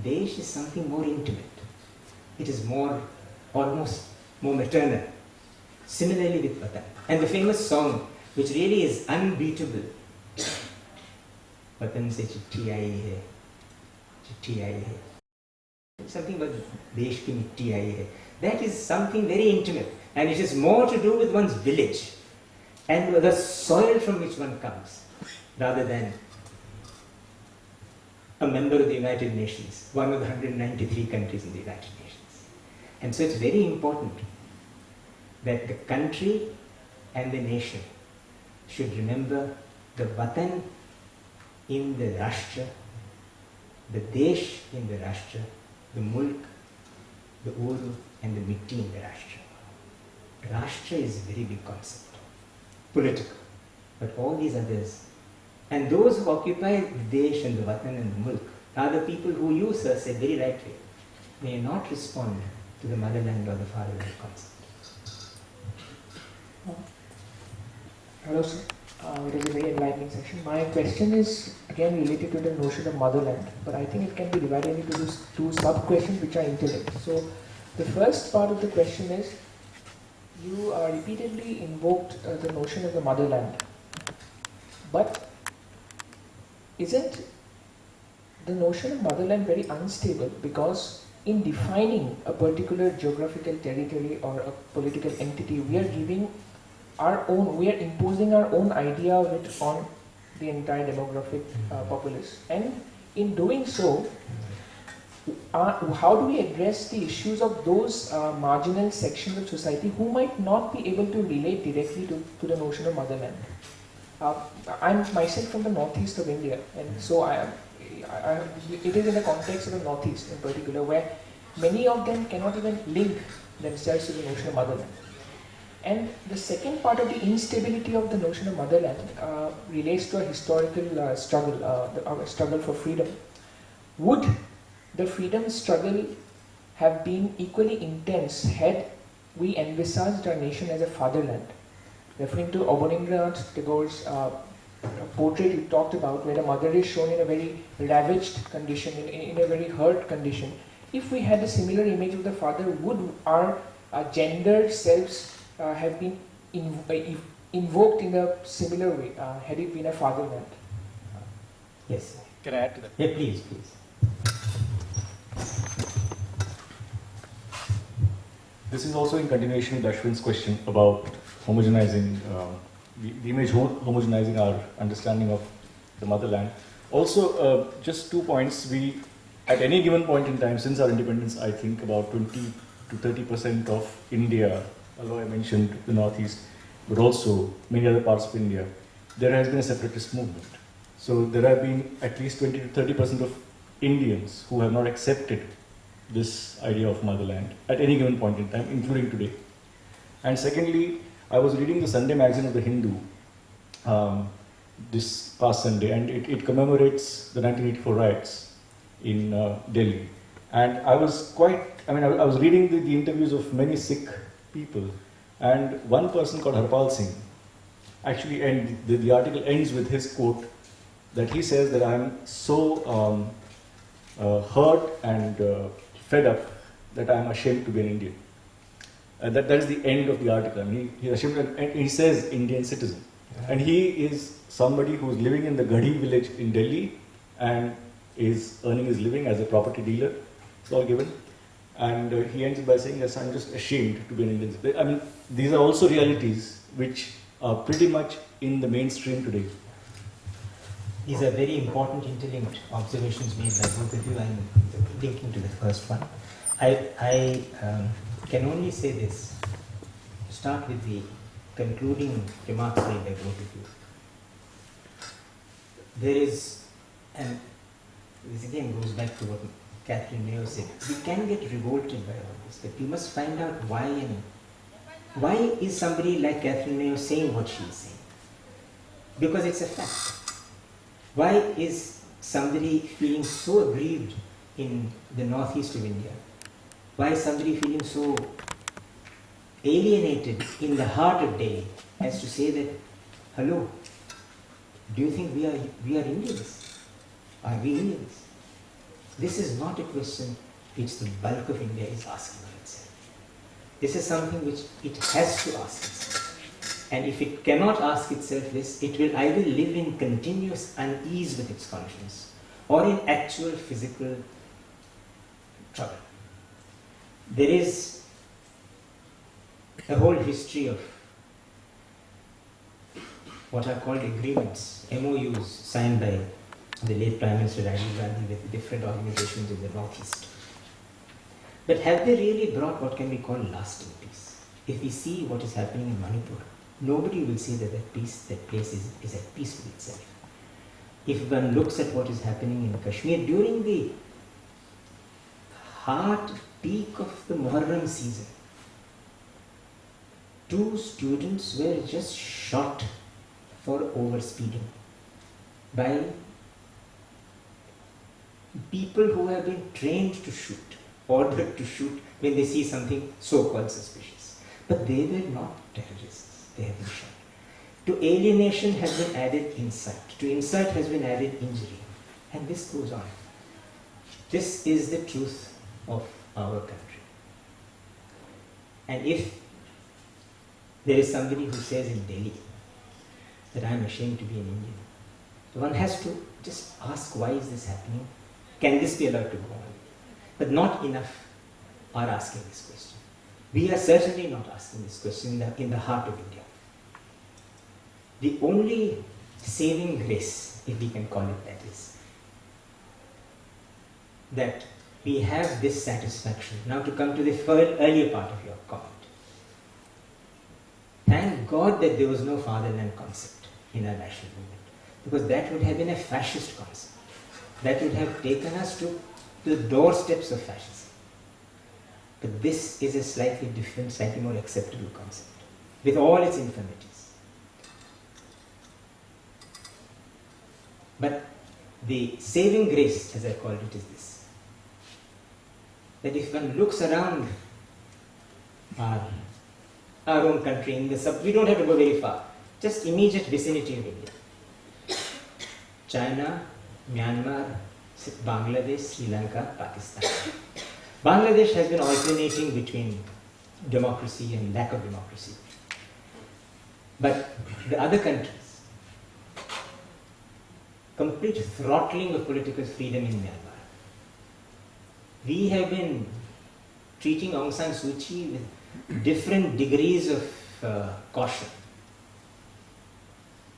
Desh is something more intimate. It is almost more maternal. Similarly with Vatan. And the famous song, which really is unbeatable, Vatan se chitti aayi hai, chitti aayi hai. Something about Desh ki mitti aayi hai. That is something very intimate. And it is more to do with one's village and the soil from which one comes, rather than a member of the United Nations, one of the 193 countries in the United Nations. And so it's very important that the country and the nation should remember the Vatan in the Rashtra, the Desh in the Rashtra, the Mulk, the Uru, and the Mitti in the Rashtra. Rashtra is a very big concept, political, but all these others, and those who occupy the Desh and the Vatan and the Mulk, are the people who you, sir, said very rightly, may not respond to the motherland or the fatherland concept. Hello, sir. It is a very enlightening session. My question is again related to the notion of motherland, but I think it can be divided into these two sub-questions which are interlinked. So, the first part of the question is, you repeatedly invoked the notion of the motherland, but isn't the notion of motherland very unstable, because in defining a particular geographical territory or a political entity, we are imposing our own idea of it on the entire demographic populace, and in doing so, how do we address the issues of those marginal sections of society who might not be able to relate directly to the notion of motherland? I'm myself from the northeast of India, and so it is in the context of the northeast in particular, where many of them cannot even link themselves to the notion of motherland. And the second part of the instability of the notion of motherland relates to a historical struggle, a struggle for freedom. Would the freedom struggle have been equally intense had we envisaged our nation as a fatherland? Referring to Abanindranath Tagore's portrait you talked about, where the mother is shown in a very ravaged condition, in a very hurt condition. If we had a similar image of the father, would our gendered selves have been invoked in a similar way, had it been a fatherland? Yes. Can I add to that? Yeah, please. This is also in continuation with Ashwin's question about homogenizing, the image homogenizing our understanding of the motherland. Also, just 2 points. We, at any given point in time, since our independence, I think about 20 to 30% of India, although I mentioned the Northeast, but also many other parts of India, there has been a separatist movement. So there have been at least 20 to 30% of Indians who have not accepted this idea of motherland at any given point in time, including today. And secondly, I was reading the Sunday magazine of the Hindu this past Sunday, and it commemorates the 1984 riots in Delhi. And I was I was reading the interviews of many Sikh people, and one person called Harpal Singh, actually, and the article ends with his quote that he says that I am so hurt and fed up that I am ashamed to be an Indian. That is the end of the article. I mean, he's ashamed, and he says Indian citizen. And he is somebody who is living in the Gadhi village in Delhi and is earning his living as a property dealer. It's all given. And he ends by saying, yes, I'm just ashamed to be an Indian citizen. I mean, these are also realities which are pretty much in the mainstream today. These are very important interlinked observations made by both of you. I'm linking to the first one. I can only say this, to start with the concluding remarks made by both of you. There is, and this again goes back to what Catherine Mayo said, we can get revolted by all this, but we must find out why, and why is somebody like Catherine Mayo saying what she is saying? Because it's a fact. Why is somebody feeling so aggrieved in the northeast of India? Why is somebody feeling so alienated in the heart of Delhi as to say that, hello, do you think we are Indians? Are we Indians? This is not a question which the bulk of India is asking of itself. This is something which it has to ask itself. And if it cannot ask itself this, it will either live in continuous unease with its conscience or in actual physical trouble. There is a whole history of what are called agreements, MOUs, signed by the late Prime Minister Rajiv Gandhi with different organizations in the Northeast. But have they really brought what can be called lasting peace? If we see what is happening in Manipur, nobody will say that that place is at peace with itself. If one looks at what is happening in Kashmir during the heart peak of the Muharram season, 2 students were just shot for overspeeding by people who have been trained to shoot, ordered to shoot when they see something so-called suspicious. But they were not terrorists, they have been shot. To alienation has been added insight, to insight has been added injury, and this goes on. This is the truth of our country. And if there is somebody who says in Delhi that I am ashamed to be an Indian, one has to just ask, why is this happening? Can this be allowed to go on? But not enough are asking this question. We are certainly not asking this question in the heart of India. The only saving grace, if we can call it that, is that we have this satisfaction. Now to come to the earlier part of your comment. Thank God that there was no fatherland concept in our national movement, because that would have been a fascist concept. That would have taken us to the doorsteps of fascism. But this is a slightly different, slightly more acceptable concept, with all its infirmities. But the saving grace, as I called it, is this: that if one looks around our own country, we don't have to go very far, just immediate vicinity of India, China, Myanmar, Bangladesh, Sri Lanka, Pakistan. Bangladesh has been alternating between democracy and lack of democracy. But the other countries, complete throttling of political freedom in Myanmar. We have been treating Aung San Suu Kyi with different degrees of caution.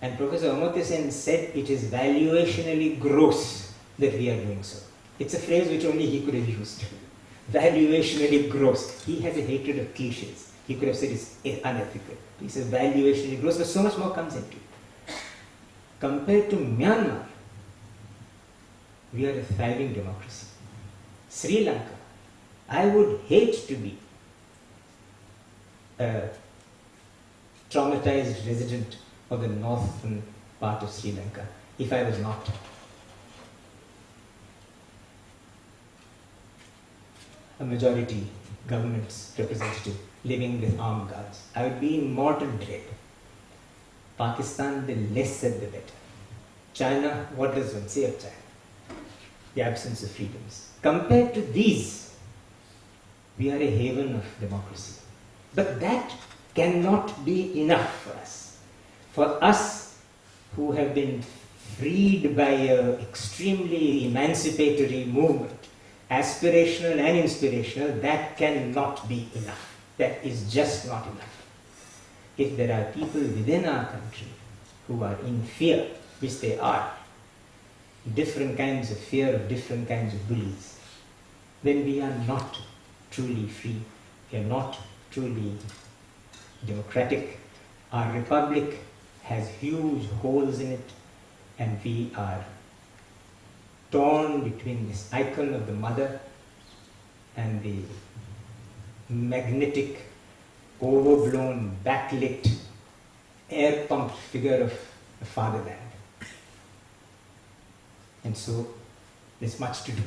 And Professor Amartya Sen said it is valuationally gross that we are doing so. It's a phrase which only he could have used. Valuationally gross. He has a hatred of cliches. He could have said it's unethical. He says valuationally gross, but so much more comes into it. Compared to Myanmar, we are a thriving democracy. Sri Lanka, I would hate to be a traumatized resident of the northern part of Sri Lanka if I was not. A majority government's representative living with armed guards. I would be in mortal dread. Pakistan, the less said the better. China, what does one say of China? The absence of freedoms. Compared to these, we are a haven of democracy. But that cannot be enough for us. For us who have been freed by an extremely emancipatory movement, aspirational and inspirational, that cannot be enough. That is just not enough. If there are people within our country who are in fear, which they are, different kinds of fear of different kinds of bullies, then we are not truly free. We are not truly democratic. Our republic has huge holes in it, and we are torn between this icon of the mother and the magnetic, overblown, backlit, air-pumped figure of the fatherland. And so, there's much to do.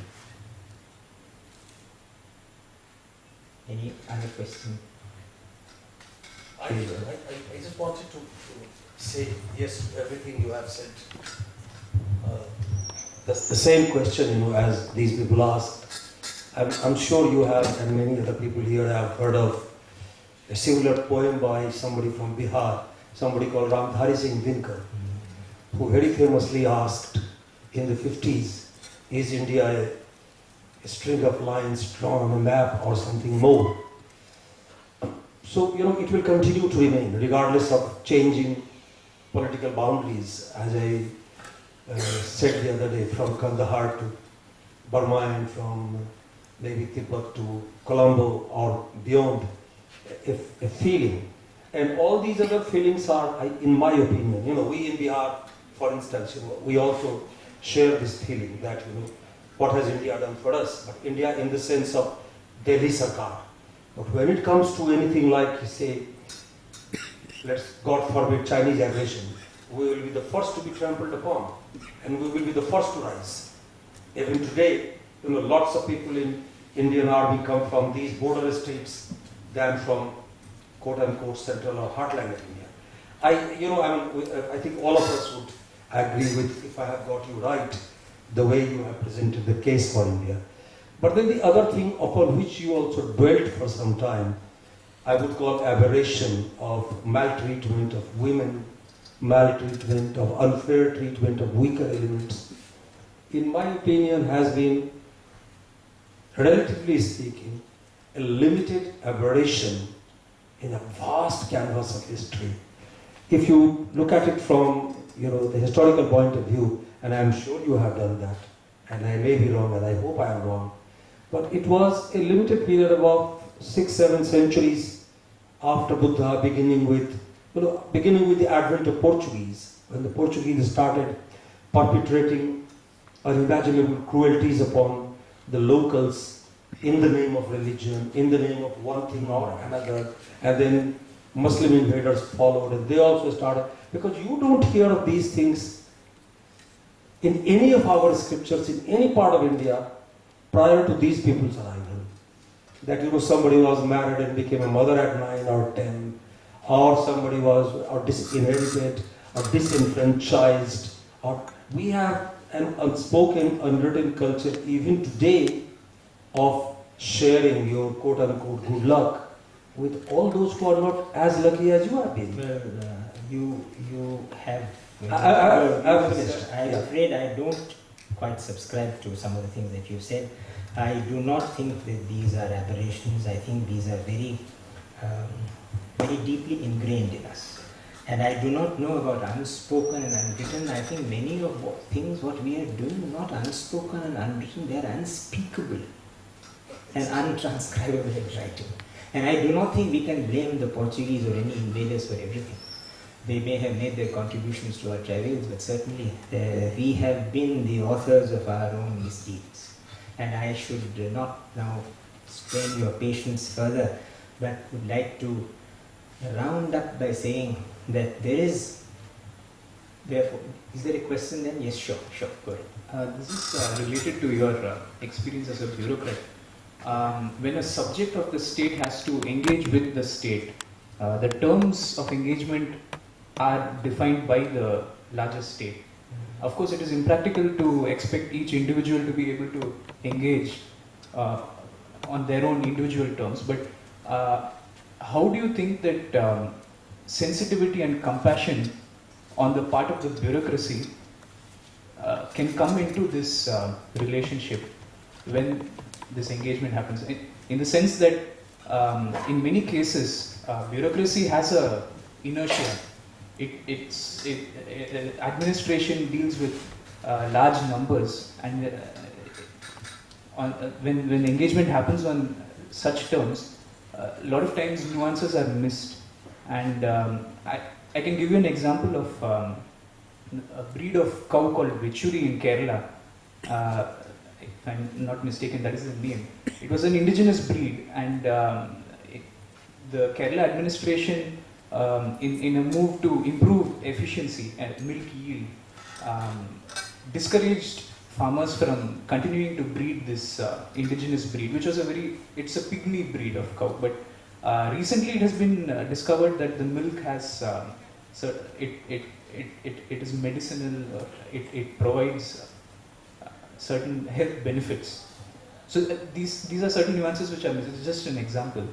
Any other question? I just wanted to say yes to everything you have said. That's the same question, as these people asked. I'm sure you have, and many other people here have heard of a similar poem by somebody from Bihar, somebody called Ramdhari Singh Dinkar, who very famously asked in the 50s, is India a string of lines drawn on a map or something more? So, it will continue to remain, regardless of changing political boundaries, as I said the other day, from Kandahar to Burma and from maybe Tibet to Colombo or beyond, a feeling. And all these other feelings are, in my opinion, we in Bihar, for instance, we also share this feeling that, what has India done for us? But India in the sense of Delhi Sarkar. But when it comes to anything like, say, let's God forbid Chinese aggression, we will be the first to be trampled upon, and we will be the first to rise. Even today, lots of people in Indian army come from these border states than from quote-unquote central or heartland of India. I think all of us would agree with, if I have got you right, the way you have presented the case for India. But then the other thing upon which you also dwelt for some time, I would call aberration of maltreatment of women, maltreatment of unfair treatment of weaker elements, in my opinion has been, relatively speaking, a limited aberration in a vast canvas of history. If you look at it from the historical point of view, and I'm sure you have done that, and I may be wrong, and I hope I am wrong, but it was a limited period of about 6-7 centuries after Buddha, beginning with the advent of Portuguese, when the Portuguese started perpetrating unimaginable cruelties upon the locals in the name of religion, in the name of one thing or another, and then Muslim invaders followed, and they also started, because you don't hear of these things in any of our scriptures, in any part of India, prior to these people's arrival. That somebody was married and became a mother at 9 or 10, or somebody was disinherited or disenfranchised, or we have an unspoken, unwritten culture even today of sharing your quote-unquote good luck with all those who are not as lucky as you have been. Well, you have. I've finished. I'm afraid I don't quite subscribe to some of the things that you said. I do not think that these are aberrations. I think these are very, very deeply ingrained in us. And I do not know about unspoken and unwritten. I think many of things what we are doing, not unspoken and unwritten, they are unspeakable and untranscribable in writing. And I do not think we can blame the Portuguese or any invaders for everything. They may have made their contributions to our travails, but certainly we have been the authors of our own misdeeds. And I should not now strain your patience further, but would like to round up by saying that there is, therefore, is there a question then? Yes, sure, go ahead. This is related to your experience as a bureaucrat. When a subject of the state has to engage with the state, the terms of engagement are defined by the larger state. Of course, it is impractical to expect each individual to be able to engage on their own individual terms, but how do you think that sensitivity and compassion on the part of the bureaucracy can come into this relationship when this engagement happens? In the sense that in many cases, bureaucracy has a inertia. Administration deals with large numbers, and when engagement happens on such terms, a lot of times nuances are missed. And I can give you an example of a breed of cow called Vechuri in Kerala. If I'm not mistaken, that is the name. It was an indigenous breed, and the Kerala administration, in a move to improve efficiency and milk yield, discouraged farmers from continuing to breed this indigenous breed, which was it's a pygmy breed of cow. But recently it has been discovered that the milk has, it is medicinal, it provides certain health benefits. So these are certain nuances which are missing. It's just an example.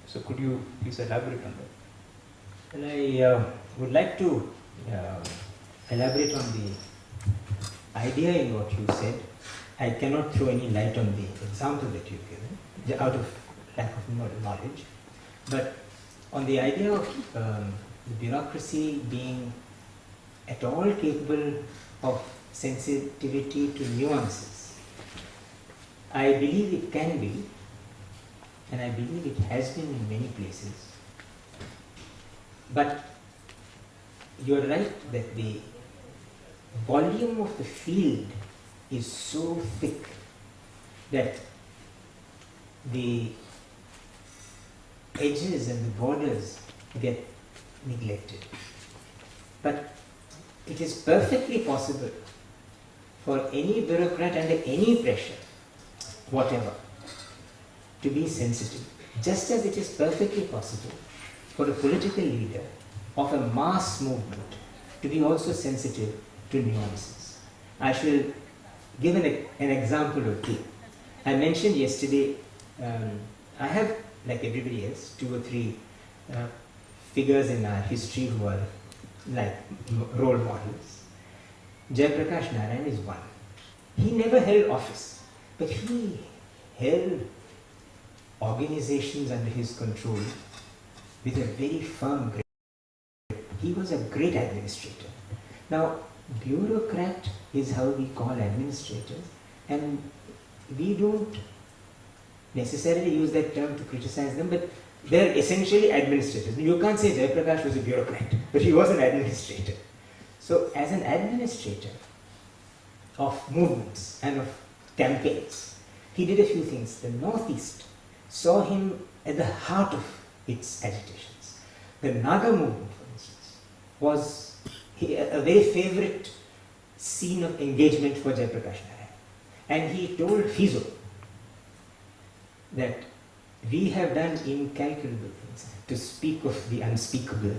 So could you please elaborate on that? And I would like to elaborate on the idea in what you said. I cannot throw any light on the example that you've given, out of lack of knowledge. But on the idea of the bureaucracy being at all capable of sensitivity to nuances, I believe it can be, and I believe it has been in many places. But you're right that the volume of the field is so thick that the edges and the borders get neglected. But it is perfectly possible for any bureaucrat under any pressure, whatever, to be sensitive. Just as it is perfectly possible for a political leader of a mass movement to be also sensitive to nuances. I shall give an example or two. I mentioned yesterday, I have, like everybody else, 2 or 3 figures in our history who are like role models. Jayaprakash Narayan is one. He never held office, but he held organizations under his control with a very firm grip. He was a great administrator. Now, bureaucrat is how we call administrators, and we don't necessarily use that term to criticize them, but they're essentially administrators. You can't say Jayaprakash was a bureaucrat, but he was an administrator. So, as an administrator of movements and of campaigns, he did a few things. The Northeast saw him at the heart of its agitations. The Naga movement, for instance, was a very favorite scene of engagement for Jayaprakash Narayan. And he told Fizo that we have done incalculable things. To speak of the unspeakable,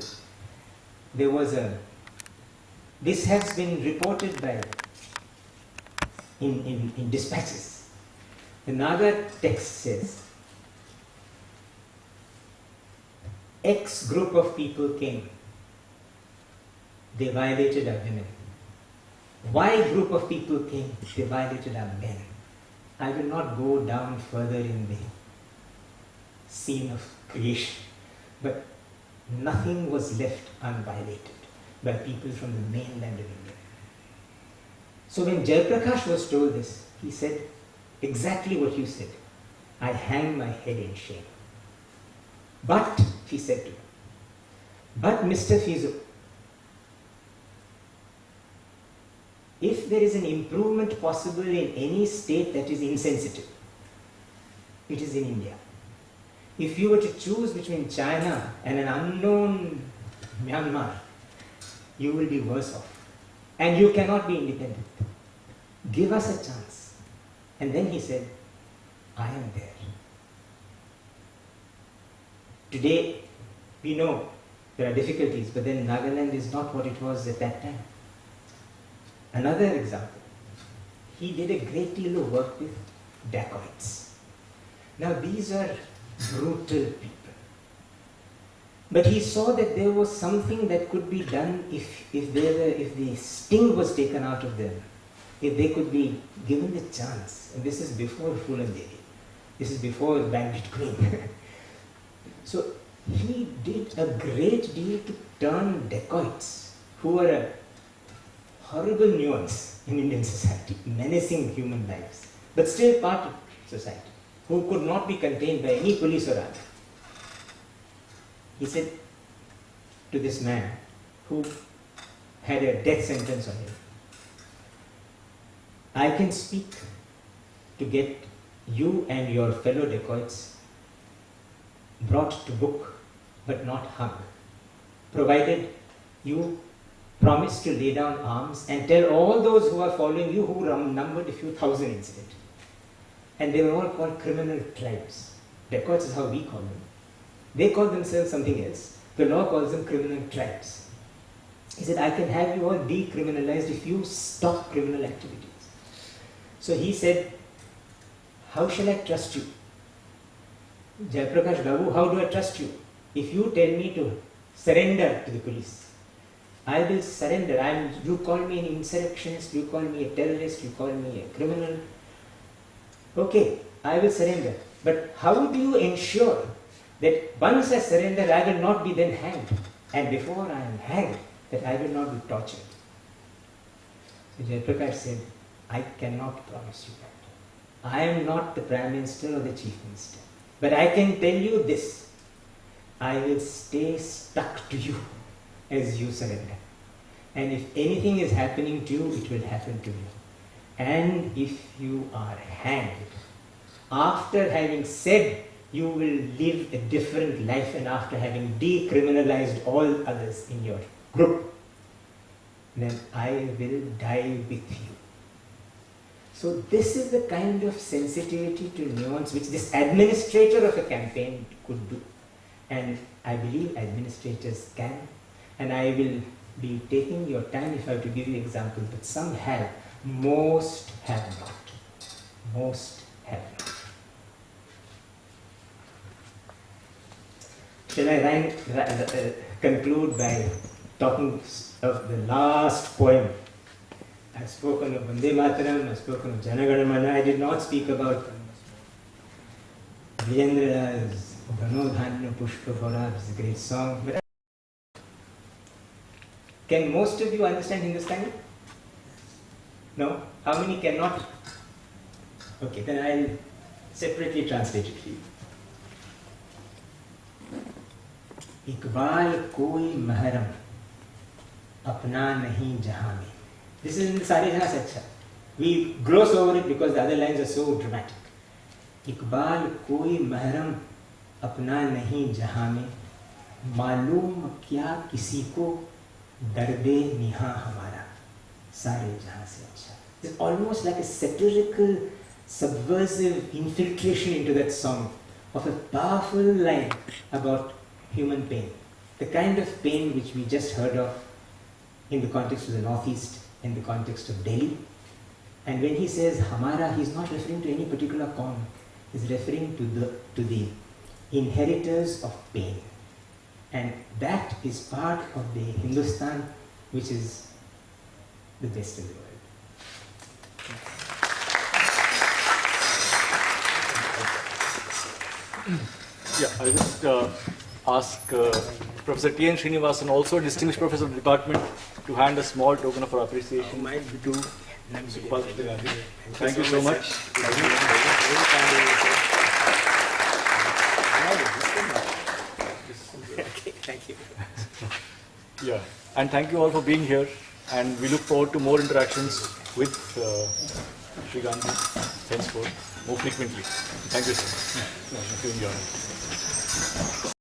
there was this has been reported by in dispatches. The Naga text says, X group of people came. They violated our women. Y group of people came. They violated our men. I will not go down further in the scene of creation, but nothing was left unviolated by people from the mainland of India. So when Jayaprakash was told this, he said exactly what you said. I hang my head in shame. But, he said to him, but Mr. Fizu, if there is an improvement possible in any state that is insensitive, it is in India. If you were to choose between China and an unknown Myanmar, you will be worse off. And you cannot be independent. Give us a chance. And then he said, I am there. Today, we know there are difficulties, but then Nagaland is not what it was at that time. Another example, he did a great deal of work with dacoits. Now these are brutal people. But he saw that there was something that could be done if the sting was taken out of them, if they could be given the chance. And this is before Phulan Devi. This is before Bandit Queen. So he did a great deal to turn dacoits, who were a horrible nuance in Indian society, menacing human lives, but still part of society, who could not be contained by any police or army. He said to this man who had a death sentence on him, I can speak to get you and your fellow dacoits brought to book but not hung, provided you promise to lay down arms and tell all those who are following you, who numbered a few thousand incident. And they were all called criminal tribes. Dacoits is how we call them. They call themselves something else. The law calls them criminal tribes. He said, I can have you all decriminalized if you stop criminal activities. So he said, how shall I trust you? Jayaprakash Babu, how do I trust you? If you tell me to surrender to the police, I will surrender. You call me an insurrectionist, you call me a terrorist, you call me a criminal. Okay, I will surrender. But how do you ensure that once I surrender, I will not be then hanged? And before I am hanged, that I will not be tortured. So Jayaprakash said, I cannot promise you that. I am not the Prime Minister or the Chief Minister. But I can tell you this. I will stay stuck to you as you surrender. And if anything is happening to you, it will happen to you. And if you are hanged, after having said you will live a different life and after having decriminalized all others in your group, then I will die with you. So this is the kind of sensitivity to nuance which this administrator of a campaign could do. And I believe administrators can. And I will be taking your time if I have to give you examples, but some have, most have not. Most have not. Shall I conclude by talking of the last poem? I've spoken of Vande Mataram, I've spoken of Jana Gana Mana. I did not speak about Vijendra's Dhanodhanya Pushpa Bhora, which is a great song. But can most of you understand Hindustani? No? How many cannot? Okay, then I'll separately translate it for you. Iqbal कोई महरम अपना नहीं जहां में. This is in the Sare Jahan se Achha. We gloss over it because the other lines are so dramatic. Iqbal कोई महरम अपना नहीं जहां में, मालूम क्या किसी को दर्दे निहा हमारा, सारे जहां से अच्छा. It's almost like a satirical, subversive infiltration into that song of a powerful line about human pain. The kind of pain which we just heard of in the context of the Northeast, in the context of Delhi. And when he says Hamara, he's not referring to any particular qaum. He's referring to the inheritors of pain. And that is part of the Hindustan which is the best in the world. Yeah, I just ask Professor T. N. Srinivasan, also a distinguished professor of the department, to hand a small token of our appreciation to Shri Gopal Krishna Gandhi. Thank you so much. Thank you. Yeah, and thank you all for being here, and we look forward to more interactions with Shri Gandhi henceforth, more frequently. Thank you, sir. Thank you.